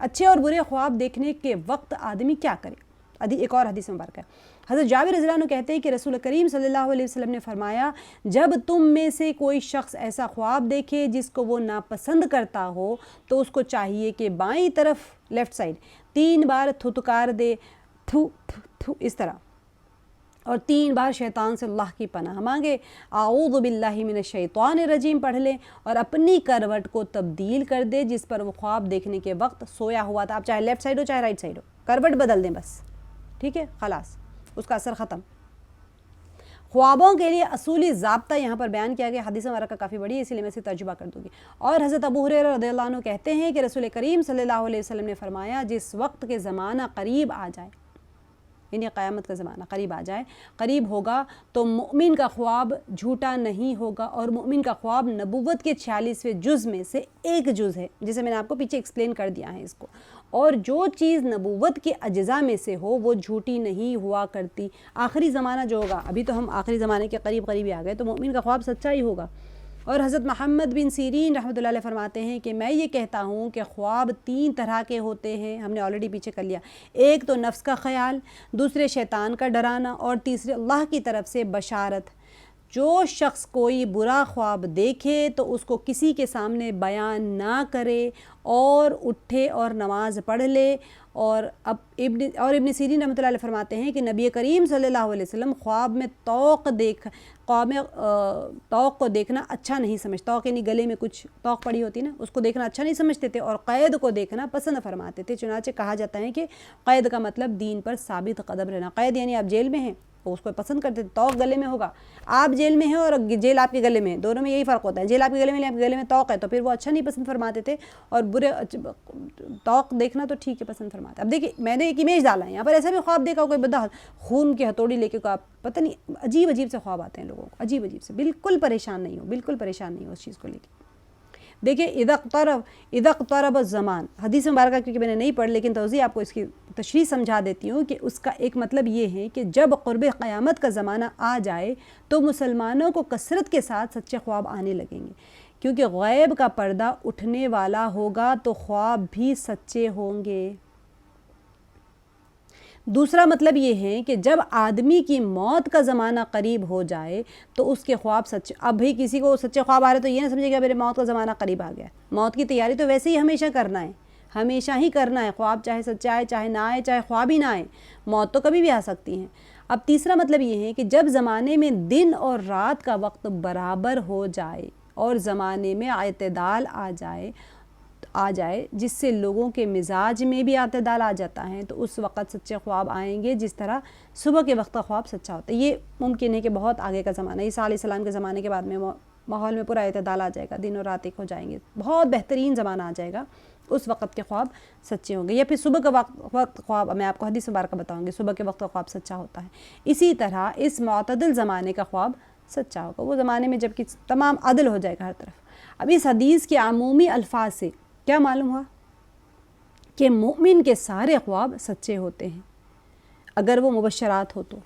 اچھے اور برے خواب دیکھنے کے وقت آدمی کیا کرے. ایک اور حدیث مبارک ہے, حضرت جابر رضی اللہ عنہ کہتے ہیں کہ رسول کریم صلی اللہ علیہ وسلم نے فرمایا, جب تم میں سے کوئی شخص ایسا خواب دیکھے جس کو وہ ناپسند کرتا ہو تو اس کو چاہیے کہ بائیں طرف لیفٹ سائڈ 3 بار تھتکار دے, تھو تھو تھو اس طرح, اور 3 بار شیطان سے اللہ کی پناہ مانگے, اعوذ باللہ من الشیطان الرجیم پڑھ لے, اور اپنی کروٹ کو تبدیل کر دے جس پر وہ خواب دیکھنے کے وقت سویا ہوا تھا. آپ چاہے لیفٹ سائڈ ہو چاہے رائٹ سائڈ ہو, کروٹ بدل دیں بس, ٹھیک ہے, خلاص اس کا اثر ختم. خوابوں کے لیے اصولی ضابطہ یہاں پر بیان کیا گیا. حدیث مبارکہ کافی بڑی ہے اس لیے میں اسے ترجمہ کر دوں گی. اور حضرت ابو ہریرہ رضی اللہ عنہ کہتے ہیں کہ رسول کریم صلی اللہ علیہ وسلم نے فرمایا, جس وقت کے زمانہ قریب آ جائے, یعنی قیامت کا زمانہ قریب آ جائے, قریب ہوگا, تو مومن کا خواب جھوٹا نہیں ہوگا. اور مومن کا خواب نبوت کے 46ویں جز میں سے ایک جز ہے, جسے میں نے آپ کو پیچھے ایکسپلین کر دیا ہے اس کو. اور جو چیز نبوت کے اجزاء میں سے ہو وہ جھوٹی نہیں ہوا کرتی. آخری زمانہ جو ہوگا, ابھی تو ہم آخری زمانے کے قریب ہی آ گئے, تو مومن کا خواب سچا ہی ہوگا. اور حضرت محمد بن سیرین رحمۃ اللہ علیہ فرماتے ہیں کہ میں یہ کہتا ہوں کہ خواب 3 طرح کے ہوتے ہیں. ہم نے آلریڈی پیچھے کر لیا. ایک تو نفس کا خیال, دوسرے شیطان کا ڈرانا, اور تیسرے اللہ کی طرف سے بشارت. جو شخص کوئی برا خواب دیکھے تو اس کو کسی کے سامنے بیان نہ کرے اور اٹھے اور نماز پڑھ لے. اور ابن سیرین رحمۃ اللہ علیہ فرماتے ہیں کہ نبی کریم صلی اللہ علیہ وسلم خواب میں توق کو دیکھنا اچھا نہیں سمجھتا. توق یعنی گلے میں کچھ توق پڑی ہوتی نا, اس کو دیکھنا اچھا نہیں سمجھتے تھے, اور قید کو دیکھنا پسند فرماتے تھے. چنانچہ کہا جاتا ہے کہ قید کا مطلب دین پر ثابت قدم رہنا. قید یعنی آپ جیل میں ہیں, وہ اس کو پسند کرتے تھے. توق گلے میں ہوگا, آپ جیل میں ہیں اور جیل آپ کے گلے میں, دونوں میں یہی فرق ہوتا ہے. جیل آپ کے گلے میں, آپ کے گلے میں توق ہے, تو پھر وہ اچھا نہیں پسند فرماتے تھے, اور برے توق دیکھنا تو ٹھیک ہے پسند فرماتے. اب دیکھیے میں نے ایک امیج ڈالا ہے یہاں پر, ایسا بھی خواب دیکھا کوئی بندہ خون کی ہتھوڑی لے کے, کو آپ پتہ نہیں عجیب عجیب سے خواب آتے ہیں لوگوں کو, عجیب عجیب سے. بالکل پریشان نہیں ہو, بالکل پریشان نہیں ہو اس چیز کو لے کے. دیکھیں اذا اقترب الزمان, حدیث مبارکہ کیونکہ میں نے نہیں پڑھ, لیکن توضیح آپ کو اس کی تشریح سمجھا دیتی ہوں کہ اس کا ایک مطلب یہ ہے کہ جب قرب قیامت کا زمانہ آ جائے تو مسلمانوں کو کثرت کے ساتھ سچے خواب آنے لگیں گے, کیونکہ غیب کا پردہ اٹھنے والا ہوگا تو خواب بھی سچے ہوں گے. دوسرا مطلب یہ ہے کہ جب آدمی کی موت کا زمانہ قریب ہو جائے تو اس کے خواب سچے. اب بھی کسی کو سچے خواب آ رہے تو یہ نہ سمجھے کہ میرے موت کا زمانہ قریب آ گیا. موت کی تیاری تو ویسے ہی ہمیشہ کرنا ہے, ہمیشہ ہی کرنا ہے. خواب چاہے سچا آئے چاہے نہ آئے, چاہے خواب ہی نہ آئے, موت تو کبھی بھی آ سکتی ہیں. اب تیسرا مطلب یہ ہے کہ جب زمانے میں دن اور رات کا وقت برابر ہو جائے اور زمانے میں اعتدال آ جائے جس سے لوگوں کے مزاج میں بھی اعتدال آ جاتا ہے, تو اس وقت سچے خواب آئیں گے, جس طرح صبح کے وقت کا خواب سچا ہوتا ہے. یہ ممکن ہے کہ بہت آگے کا زمانہ, عیسیٰ علیہ السلام کے زمانے کے بعد میں ماحول میں پورا اعتدال آ جائے گا, دن اور رات ایک ہو جائیں گے, بہت بہترین زمانہ آ جائے گا, اس وقت کے خواب سچے ہوں گے. یا پھر صبح کا وقت خواب, میں آپ کو حدیث مبارکہ بتاؤں گی, صبح کے وقت کا خواب سچا ہوتا ہے. اسی طرح اس معتدل زمانے کا خواب سچا ہوگا, وہ زمانے میں جب کہ تمام عدل ہو جائے گا ہر طرف. اب اس حدیث کے عمومی الفاظ سے کیا معلوم ہوا کہ مومن کے سارے خواب سچے ہوتے ہیں اگر وہ مبشرات ہو تو,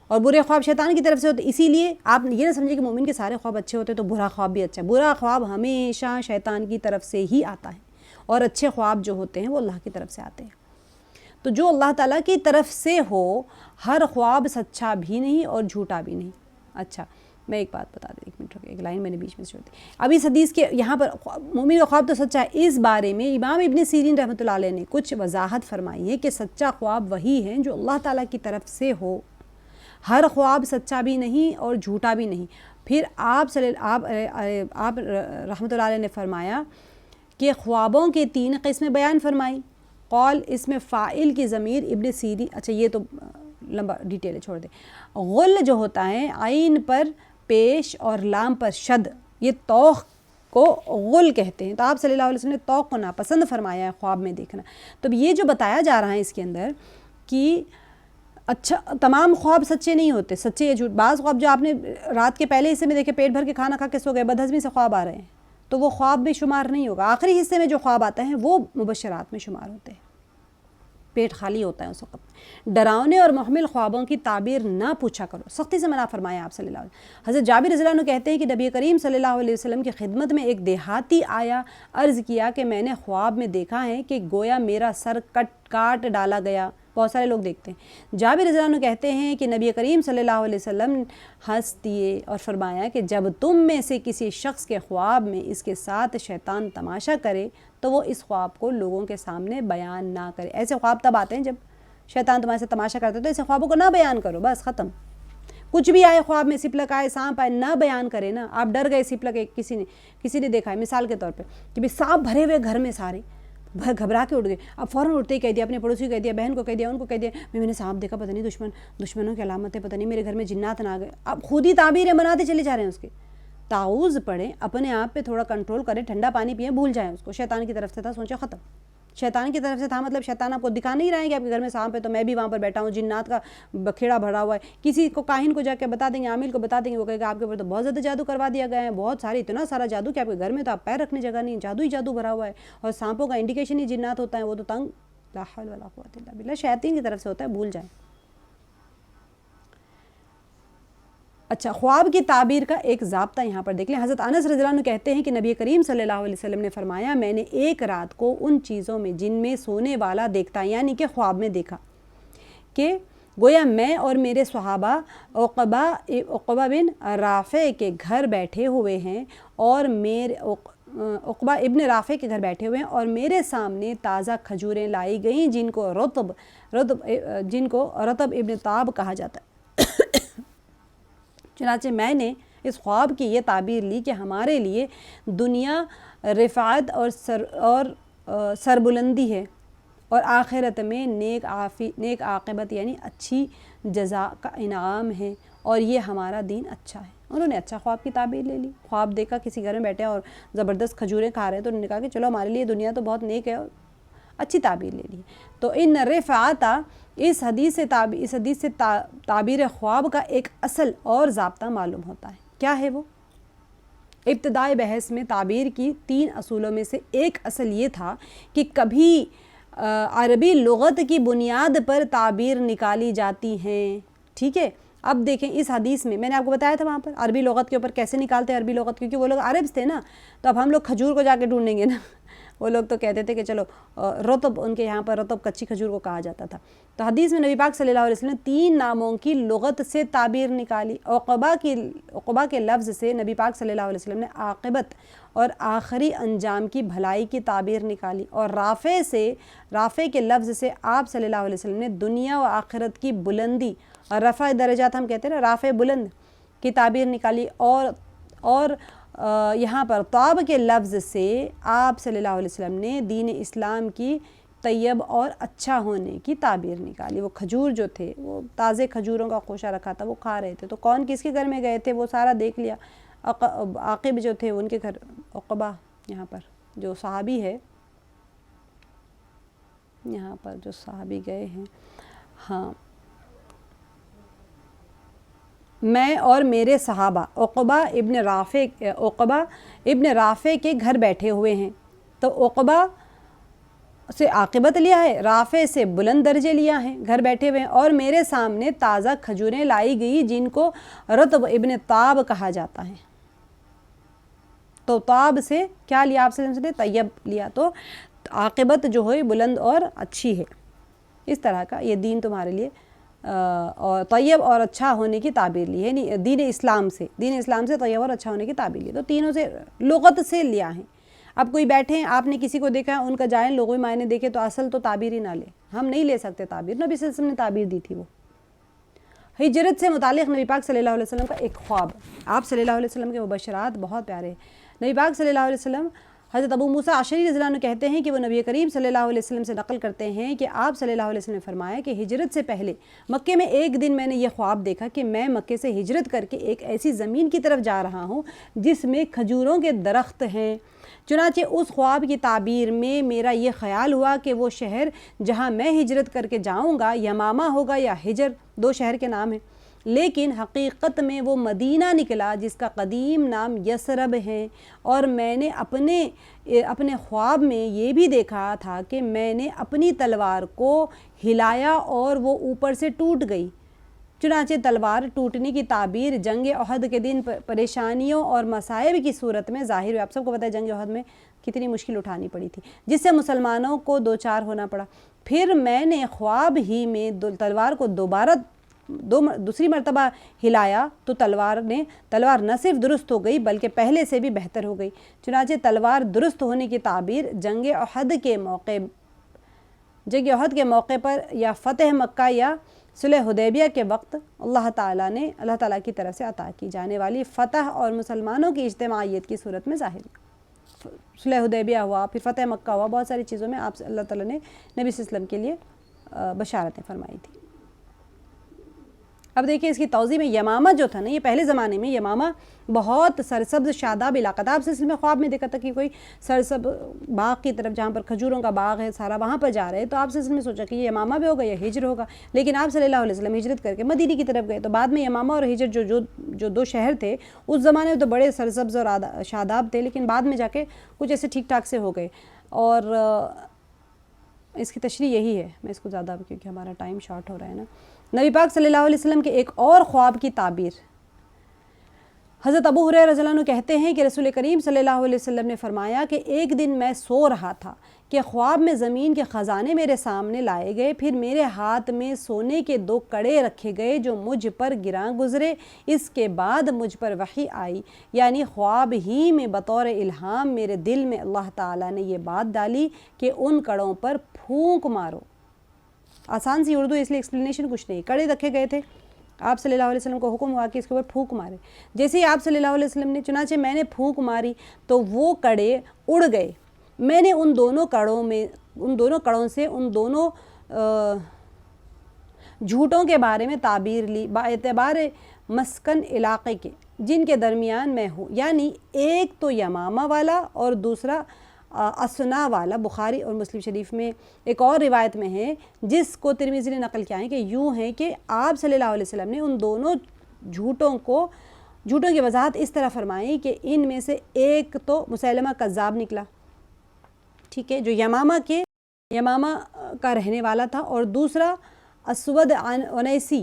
اور برے خواب شیطان کی طرف سے ہوتے. اسی لیے آپ یہ نہ سمجھیں کہ مومن کے سارے خواب اچھے ہوتے تو برا خواب بھی اچھا ہے. برا خواب ہمیشہ شیطان کی طرف سے ہی آتا ہے, اور اچھے خواب جو ہوتے ہیں وہ اللہ کی طرف سے آتے ہیں. تو جو اللہ تعالیٰ کی طرف سے ہو, ہر خواب سچا بھی نہیں اور جھوٹا بھی نہیں. اچھا میں ایک بات بتا دیں, ایک منٹ رکے, ایک لائن میں نے بیچ میں سے چھوڑ دی. اب اس حدیث کے یہاں پر مومن کا خواب تو سچا ہے, اس بارے میں امام ابن سیرین رحمۃ اللہ علیہ نے کچھ وضاحت فرمائی ہے کہ سچا خواب وہی ہے جو اللہ تعالیٰ کی طرف سے ہو. ہر خواب سچا بھی نہیں اور جھوٹا بھی نہیں. پھر آپ رحمۃ اللہ علیہ نے فرمایا کہ خوابوں کے 3 قسمیں بیان فرمائی. قول اس میں فاعل کی ضمیر ابن سیرین, اچھا یہ تو لمبا ڈیٹیل ہے چھوڑ دیں. غل جو ہوتا ہے عین پر پیش اور لام پر شد, یہ توق کو غل کہتے ہیں. تو آپ صلی اللہ علیہ وسلم نے توق کو ناپسند فرمایا ہے خواب میں دیکھنا. تو یہ جو بتایا جا رہا ہے اس کے اندر کہ اچھا تمام خواب سچے نہیں ہوتے, سچے یا جھوٹ. بعض خواب جو آپ نے رات کے پہلے حصے میں دیکھے پیٹ بھر کے کھانا کھا کے سو گئے, بدہضمی سے خواب آ رہے ہیں, تو وہ خواب میں شمار نہیں ہوگا. آخری حصے میں جو خواب آتے ہیں وہ مبشرات میں شمار ہوتے ہیں. پیٹ خالی ہوتا ہے اس وقت. ڈراؤنے اور محمل خوابوں کی تعبیر نہ پوچھا کرو، سختی سے منع فرمایا آپ صلی اللہ علیہ وسلم. حضرت جابر رضی اللہ عنہ کہتے ہیں کہ نبی کریم صلی اللہ علیہ وسلم کی خدمت میں ایک دیہاتی آیا، عرض کیا کہ میں نے خواب میں دیکھا ہے کہ گویا میرا سر کاٹ ڈالا گیا. بہت سارے لوگ دیکھتے ہیں. جابر رضی اللہ عنہ کہتے ہیں کہ نبی کریم صلی اللہ علیہ وسلم ہنس دیے اور فرمایا کہ جب تم میں سے کسی شخص کے خواب میں اس کے ساتھ شیطان تماشا کرے تو وہ اس خواب کو لوگوں کے سامنے بیان نہ کرے. ایسے خواب تب آتے ہیں جب شیطان تمہارے سے تماشا کرتا ہے، تو ایسے خوابوں کو نہ بیان کرو، بس ختم. کچھ بھی آئے خواب میں، سپلک آئے، سانپ آئے، نہ بیان کرے نا. آپ ڈر گئے سپلک کسی نے دیکھا ہے مثال کے طور پہ کہ سانپ بھرے ہوئے گھر میں سارے، گھبرا کے اٹھ گئے. اب فوراً اٹھتے ہی کہہ دیا، اپنے پڑوسی کو کہہ دیا، بہن کو کہہ دیا، ان کو کہہ دیا میں نے سانپ دیکھا، پتہ نہیں دشمنوں کی علامت ہے، پتہ نہیں میرے گھر میں جنات نہ آ گئے. اب خود ہی تعبیریں بناتے چلے جا رہے ہیں اس کے. تعوذ پڑھیں، اپنے آپ پہ تھوڑا کنٹرول کریں، ٹھنڈا پانی پئیں، بھول جائیں اس کو. شیطان کی طرف سے تھا، سوچا ختم. شیطان کی طرف سے تھا مطلب شیطان آپ کو دکھا نہیں رہا ہے کہ آپ کے گھر میں سانپ ہے تو میں بھی وہاں پر بیٹھا ہوں، جنات کا بکھیڑا بھرا ہوا ہے. کسی کو کاہن کو جا کے بتا دیں گے، عامل کو بتا دیں گے، وہ کہے گا آپ کے اوپر تو بہت زیادہ جادو کروا دیا گیا ہے، بہت سارے، اتنا سارا جادو کہ آپ کے گھر میں تو آپ پیر رکھنے جگہ نہیں، جادو ہی جادو بھرا ہوا ہے. اور سانپوں کا انڈیکیشن ہی جنات ہوتا ہے، وہ تو تنگ، لا حول ولا قوت الا باللہ، شیاطین کی طرف سے ہوتا ہے، بھول جائیں. اچھا، خواب کی تعبیر کا ایک ضابطہ یہاں پر دیکھ لیں. حضرت انس رضی اللہ عنہ کہتے ہیں کہ نبی کریم صلی اللہ علیہ وسلم نے فرمایا میں نے ایک رات کو ان چیزوں میں جن میں سونے والا دیکھتا ہے، یعنی کہ خواب میں دیکھا کہ گویا میں اور میرے صحابہ عقبہ بن رافع کے گھر بیٹھے ہوئے ہیں اور عقبہ ابن رافع کے گھر بیٹھے ہوئے ہیں اور میرے سامنے تازہ کھجوریں لائی گئیں جن کو رطب ابن تاب کہا جاتا ہے. چنانچہ میں نے اس خواب کی یہ تعبیر لی کہ ہمارے لیے دنیا رفعت اور سربلندی ہے اور آخرت میں نیک عاقبت یعنی اچھی جزا کا انعام ہے، اور یہ ہمارا دین اچھا ہے. انہوں نے اچھا خواب کی تعبیر لے لی. خواب دیکھا کسی گھر میں بیٹھے اور زبردست کھجوریں کھا رہے ہیں تو انہوں نے کہا کہ چلو ہمارے لیے دنیا تو بہت نیک ہے، اور اچھی تعبیر لے لی. تو ان رفعت اس حدیث سے تعبیر خواب کا ایک اصل اور ضابطہ معلوم ہوتا ہے. کیا ہے وہ؟ ابتدائی بحث میں تعبیر کی 3 اصولوں میں سے ایک اصل یہ تھا کہ کبھی عربی لغت کی بنیاد پر تعبیر نکالی جاتی ہیں. ٹھیک ہے، اب دیکھیں اس حدیث میں نے آپ کو بتایا تھا وہاں پر عربی لغت کے اوپر کیسے نکالتے ہیں عربی لغت، کیونکہ وہ لوگ عربز تھے نا، تو اب ہم لوگ کھجور کو جا کے ڈھونڈیں گے نا. وہ لوگ تو کہتے تھے کہ چلو رطب، ان کے یہاں پر رطب کچی کھجور کو کہا جاتا تھا. تو حدیث میں نبی پاک صلی اللہ علیہ وسلم نے 3 ناموں کی لغت سے تعبیر نکالی. عقبہ کے لفظ سے نبی پاک صلی اللہ علیہ وسلم نے عاقبت اور آخری انجام کی بھلائی کی تعبیر نکالی، اور رافع کے لفظ سے آپ صلی اللہ علیہ وسلم نے دنیا و آخرت کی بلندی، اور رفع درجات ہم کہتے ہیں نا، رافع بلند کی تعبیر نکالی. اور یہاں پر طاب کے لفظ سے آپ صلی اللہ علیہ وسلم نے دین اسلام کی طیب اور اچھا ہونے کی تعبیر نکالی. وہ کھجور جو تھے، وہ تازے کھجوروں کا خوشہ رکھا تھا، وہ کھا رہے تھے، تو کون کس کے گھر میں گئے تھے وہ سارا دیکھ لیا. عاقب جو تھے ان کے گھر، عقبہ یہاں پر جو صحابی ہے، یہاں پر جو صحابی گئے ہیں، ہاں، میں اور میرے صحابہ عقبہ ابن رافع کے گھر بیٹھے ہوئے ہیں. تو عقبہ سے عاقبت لیا ہے، رافع سے بلند درجے لیا ہے، گھر بیٹھے ہوئے ہیں، اور میرے سامنے تازہ کھجوریں لائی گئی جن کو رطب ابن تاب کہا جاتا ہے. تو تاب سے کیا لیا آپ سے طیب لیا، تو عاقبت جو ہے بلند اور اچھی ہے. اس طرح کا یہ دین تمہارے لیے اور طیب اور اچھا ہونے کی تعبیر لی ہے. دین اسلام سے طیب اور اچھا ہونے کی تعبیر لی. تو تینوں سے لغت سے لیا ہے. اب کوئی بیٹھے ہیں، آپ نے کسی کو دیکھا ہے، ان کا جائن لغوی معنی دیکھے تو اصل تو تعبیر ہی نہ لے. ہم نہیں لے سکتے تعبیر. نبی صلی اللہ علیہ وسلم نے تعبیر دی تھی. وہ ہجرت سے متعلق نبی پاک صلی اللہ علیہ وسلم کا ایک خواب. آپ صلی اللہ علیہ وسلم کے مبشرات بہت پیارے ہیں. نبی پاک صلی اللہ علیہ وسلم، حضرت ابو موسیٰ اشعری رضی اللہ عنہ کہتے ہیں کہ وہ نبی کریم صلی اللہ علیہ وسلم سے نقل کرتے ہیں کہ آپ صلی اللہ علیہ وسلم نے فرمایا کہ ہجرت سے پہلے مکے میں ایک دن میں نے یہ خواب دیکھا کہ میں مکے سے ہجرت کر کے ایک ایسی زمین کی طرف جا رہا ہوں جس میں کھجوروں کے درخت ہیں. چنانچہ اس خواب کی تعبیر میں میرا یہ خیال ہوا کہ وہ شہر جہاں میں ہجرت کر کے جاؤں گا یمامہ ہوگا یا ہجر، 2 شہر کے نام ہیں، لیکن حقیقت میں وہ مدینہ نکلا جس کا قدیم نام یثرب ہے، اور میں نے اپنے خواب میں یہ بھی دیکھا تھا کہ میں نے اپنی تلوار کو ہلایا اور وہ اوپر سے ٹوٹ گئی۔ چنانچہ تلوار ٹوٹنے کی تعبیر جنگ احد کے دن پریشانیوں اور مصائب کی صورت میں ظاہر ہوئی۔ آپ سب کو پتہ ہے جنگ احد میں کتنی مشکل اٹھانی پڑی تھی، جس سے مسلمانوں کو دوچار ہونا پڑا۔ پھر میں نے خواب ہی میں تلوار کو دوسری مرتبہ ہلایا تو تلوار نہ صرف درست ہو گئی بلکہ پہلے سے بھی بہتر ہو گئی۔ چنانچہ تلوار درست ہونے کی تعبیر جنگ احد کے موقع پر یا فتح مکہ یا صلح حدیبیہ کے وقت اللہ تعالیٰ کی طرف سے عطا کی جانے والی فتح اور مسلمانوں کی اجتماعیت کی صورت میں ظاہر ہوئی۔ صلح حدیبیہ ہوا، پھر فتح مکہ ہوا، بہت ساری چیزوں میں آپ اللہ تعالیٰ نے نبی صلی اللہ علیہ وسلم کے لیے بشارتیں فرمائی تھی۔ اب دیکھیں اس کی توضیح میں، یمامہ جو تھا نا، یہ پہلے زمانے میں یمامہ بہت سرسبز شاداب علاقہ تھا۔ آپ سے میں خواب میں دیکھا تھا کہ کوئی سرسبز باغ کی طرف، جہاں پر کھجوروں کا باغ ہے سارا، وہاں پر جا رہے، تو آپ سے میں سوچا کہ یہ یمامہ بھی ہوگا یا ہجر ہوگا، لیکن آپ صلی اللہ علیہ وسلم ہجرت کر کے مدینے کی طرف گئے۔ تو بعد میں یمامہ اور ہجر جو دو شہر تھے اس زمانے میں تو بڑے سرسبز اور شاداب تھے، لیکن بعد میں جا کے کچھ ایسے ٹھیک ٹھاک سے ہو گئے۔ اور اس کی تشریح یہی ہے، میں اس کو زیادہ کیونکہ ہمارا ٹائم شارٹ ہو رہا ہے نا۔ نبی پاک صلی اللہ علیہ وسلم کے ایک اور خواب کی تعبیر، حضرت ابو ہریرہ رضی اللہ عنہ کہتے ہیں کہ رسول کریم صلی اللہ علیہ وسلم نے فرمایا کہ ایک دن میں سو رہا تھا کہ خواب میں زمین کے خزانے میرے سامنے لائے گئے، پھر میرے ہاتھ میں سونے کے 2 کڑے رکھے گئے جو مجھ پر گراں گزرے۔ اس کے بعد مجھ پر وحی آئی، یعنی خواب ہی میں بطور الہام میرے دل میں اللہ تعالیٰ نے یہ بات ڈالی کہ ان کڑوں پر پھونک مارو۔ آسان سی اردو، اس لیے ایکسپلینیشن کچھ نہیں، کڑے رکھے گئے تھے، آپ صلی اللہ علیہ وسلم کو حکم ہوا کہ اس کے اوپر پھونک مارے۔ جیسے ہی آپ صلی اللہ علیہ وسلم نے، چنانچہ میں نے پھونک ماری تو وہ کڑے اڑ گئے۔ میں نے ان دونوں کڑوں سے ان دونوں جھوٹوں کے بارے میں تعبیر لی باعتبار مسکن علاقے کے جن کے درمیان میں ہوں، یعنی ایک تو یمامہ والا اور دوسرا اسنا والا۔ بخاری اور مسلم شریف میں ایک اور روایت میں ہے جس کو ترمذی نے نقل کیا ہے کہ یوں ہے کہ آپ صلی اللہ علیہ وسلم نے ان دونوں جھوٹوں کی وضاحت اس طرح فرمائی کہ ان میں سے ایک تو مسیلمہ کذاب نکلا، ٹھیک ہے، جو یمامہ کا رہنے والا تھا، اور دوسرا اسود انیسی،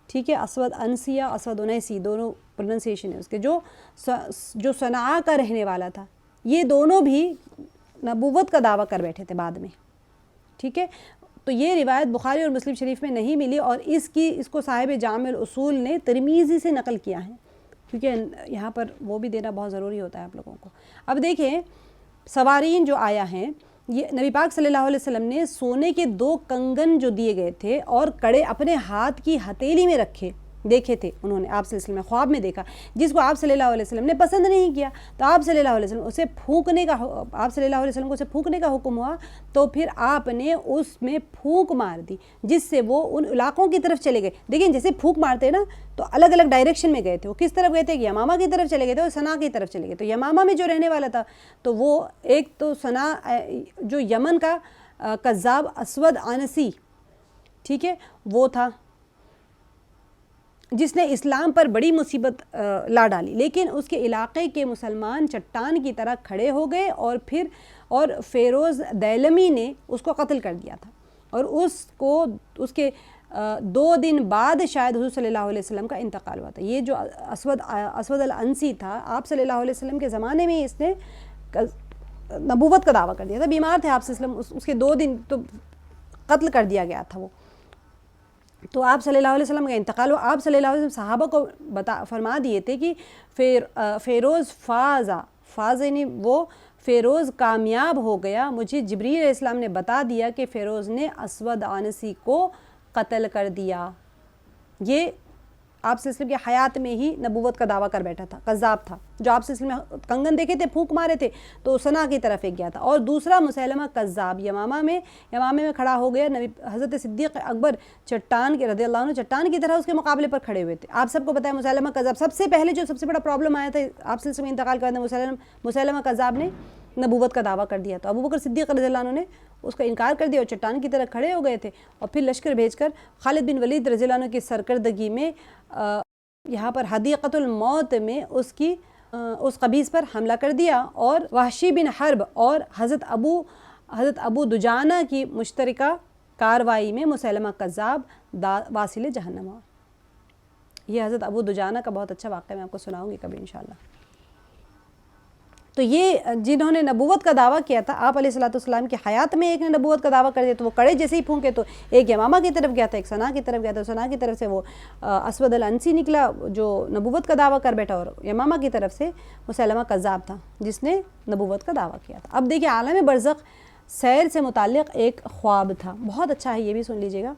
ٹھیک ہے، اسود انسی یا اسود انیسی دونوں پروننسیشن ہے اس کے، جو صنعاء کا رہنے والا تھا۔ یہ دونوں بھی نبوت کا دعویٰ کر بیٹھے تھے بعد میں، ٹھیک ہے۔ تو یہ روایت بخاری اور مسلم شریف میں نہیں ملی، اور اس کو صاحب جامع الاصول نے ترمذی سے نقل کیا ہے، کیونکہ یہاں پر وہ بھی دینا بہت ضروری ہوتا ہے آپ لوگوں کو۔ اب دیکھیں سوارین جو آیا ہیں، یہ نبی پاک صلی اللہ علیہ وسلم نے سونے کے 2 کنگن جو دیے گئے تھے اور کڑے اپنے ہاتھ کی ہتھیلی میں دیکھے تھے، انہوں نے آپ صلی اللہ علیہ وسلم نے خواب میں دیکھا، جس کو آپ صلی اللہ علیہ وسلم نے پسند نہیں کیا، تو آپ صلی اللہ علیہ وسلم اسے پھونکنے کا حکم ہوا، تو پھر آپ نے اس میں پھونک مار دی، جس سے وہ ان علاقوں کی طرف چلے گئے۔ دیکھیں جیسے پھونک مارتے نا تو الگ الگ ڈائریکشن میں گئے تھے، وہ کس طرف گئے تھے کہ یمامہ کی طرف چلے گئے تھے اور صنعاء کی طرف چلے گئے۔ تو یمامہ میں جو رہنے والا تھا تو وہ ایک تو صنعاء جو یمن کا کذاب اسود انسی، ٹھیک ہے، وہ تھا جس نے اسلام پر بڑی مصیبت لا ڈالی، لیکن اس کے علاقے کے مسلمان چٹان کی طرح کھڑے ہو گئے، اور فیروز دیلمی نے اس کو قتل کر دیا تھا، اور اس کے 2 دن بعد شاید حضور صلی اللہ علیہ وسلم کا انتقال ہوا تھا۔ یہ جو اسود الانسی تھا، آپ صلی اللہ علیہ وسلم کے زمانے میں اس نے نبوت کا دعویٰ کر دیا تھا، بیمار تھے آپ صلی اللہ علیہ وسلم، اس کے 2 دن تو قتل کر دیا گیا تھا وہ، تو آپ صلی اللہ علیہ وسلم کا انتقال ہوا۔ آپ صلی اللہ علیہ وسلم صحابہ کو فرما دیے تھے کہ فیروز فاز یعنی وہ فیروز کامیاب ہو گیا۔ مجھے جبریل علیہ السلام نے بتا دیا کہ فیروز نے اسود انسی کو قتل کر دیا۔ یہ آپ صلی اللہ علیہ وسلم کی حیات میں ہی نبوت کا دعویٰ کر بیٹھا تھا، قذاب تھا، جو آپ صلی اللہ علیہ وسلم کنگن دیکھے تھے، پھونک مارے تھے تو صنعاء کی طرف ایک گیا تھا، اور دوسرا مسیلمہ کذاب یمامہ میں کھڑا ہو گیا۔ حضرت صدیق اکبر چٹان کے رضی اللہ عنہ چٹان کی طرح اس کے مقابلے پر کھڑے ہوئے تھے۔ آپ سب کو پتہ ہے مسیلمہ کذاب سب سے پہلے جو سب سے بڑا پرابلم آیا تھا آپ صلی اللہ علیہ وسلم انتقال کر دیں مسیلمہ کذاب نے نبوت کا دعویٰ کر دیا. تو ابو بکر صدیق رضی اللہ عنہ نے اس کا انکار کر دیا اور چٹان کی طرح کھڑے ہو گئے تھے, اور پھر لشکر بھیج کر خالد بن ولید رضی اللہ عنہ کی سرکردگی میں یہاں پر حدیقۃ الموت میں اس قبیض پر حملہ کر دیا, اور وحشی بن حرب اور حضرت ابو دجانہ کی مشترکہ کاروائی میں مسیلمہ کذاب واصل جہنم ہوا. یہ حضرت ابو دجانہ کا بہت اچھا واقعہ میں آپ کو سناؤں گی کبھی انشاءاللہ. تو یہ جنہوں نے نبوت کا دعویٰ کیا تھا, آپ علیہ الصلوۃ والسلام کی حیات میں ایک نے نبوت کا دعویٰ کر دیا, تو وہ کڑے جیسے ہی پھونکے تو ایک یمامہ کی طرف گیا تھا, ایک سنا کی طرف گیا تھا. سنا کی طرف سے وہ اسود العنسی نکلا جو نبوت کا دعویٰ کر بیٹھا, اور یمامہ کی طرف سے مسیلمہ کذاب تھا جس نے نبوت کا دعویٰ کیا تھا. اب دیکھیں عالم برزخ سیر سے متعلق ایک خواب تھا, بہت اچھا ہے, یہ بھی سن لیجیے گا.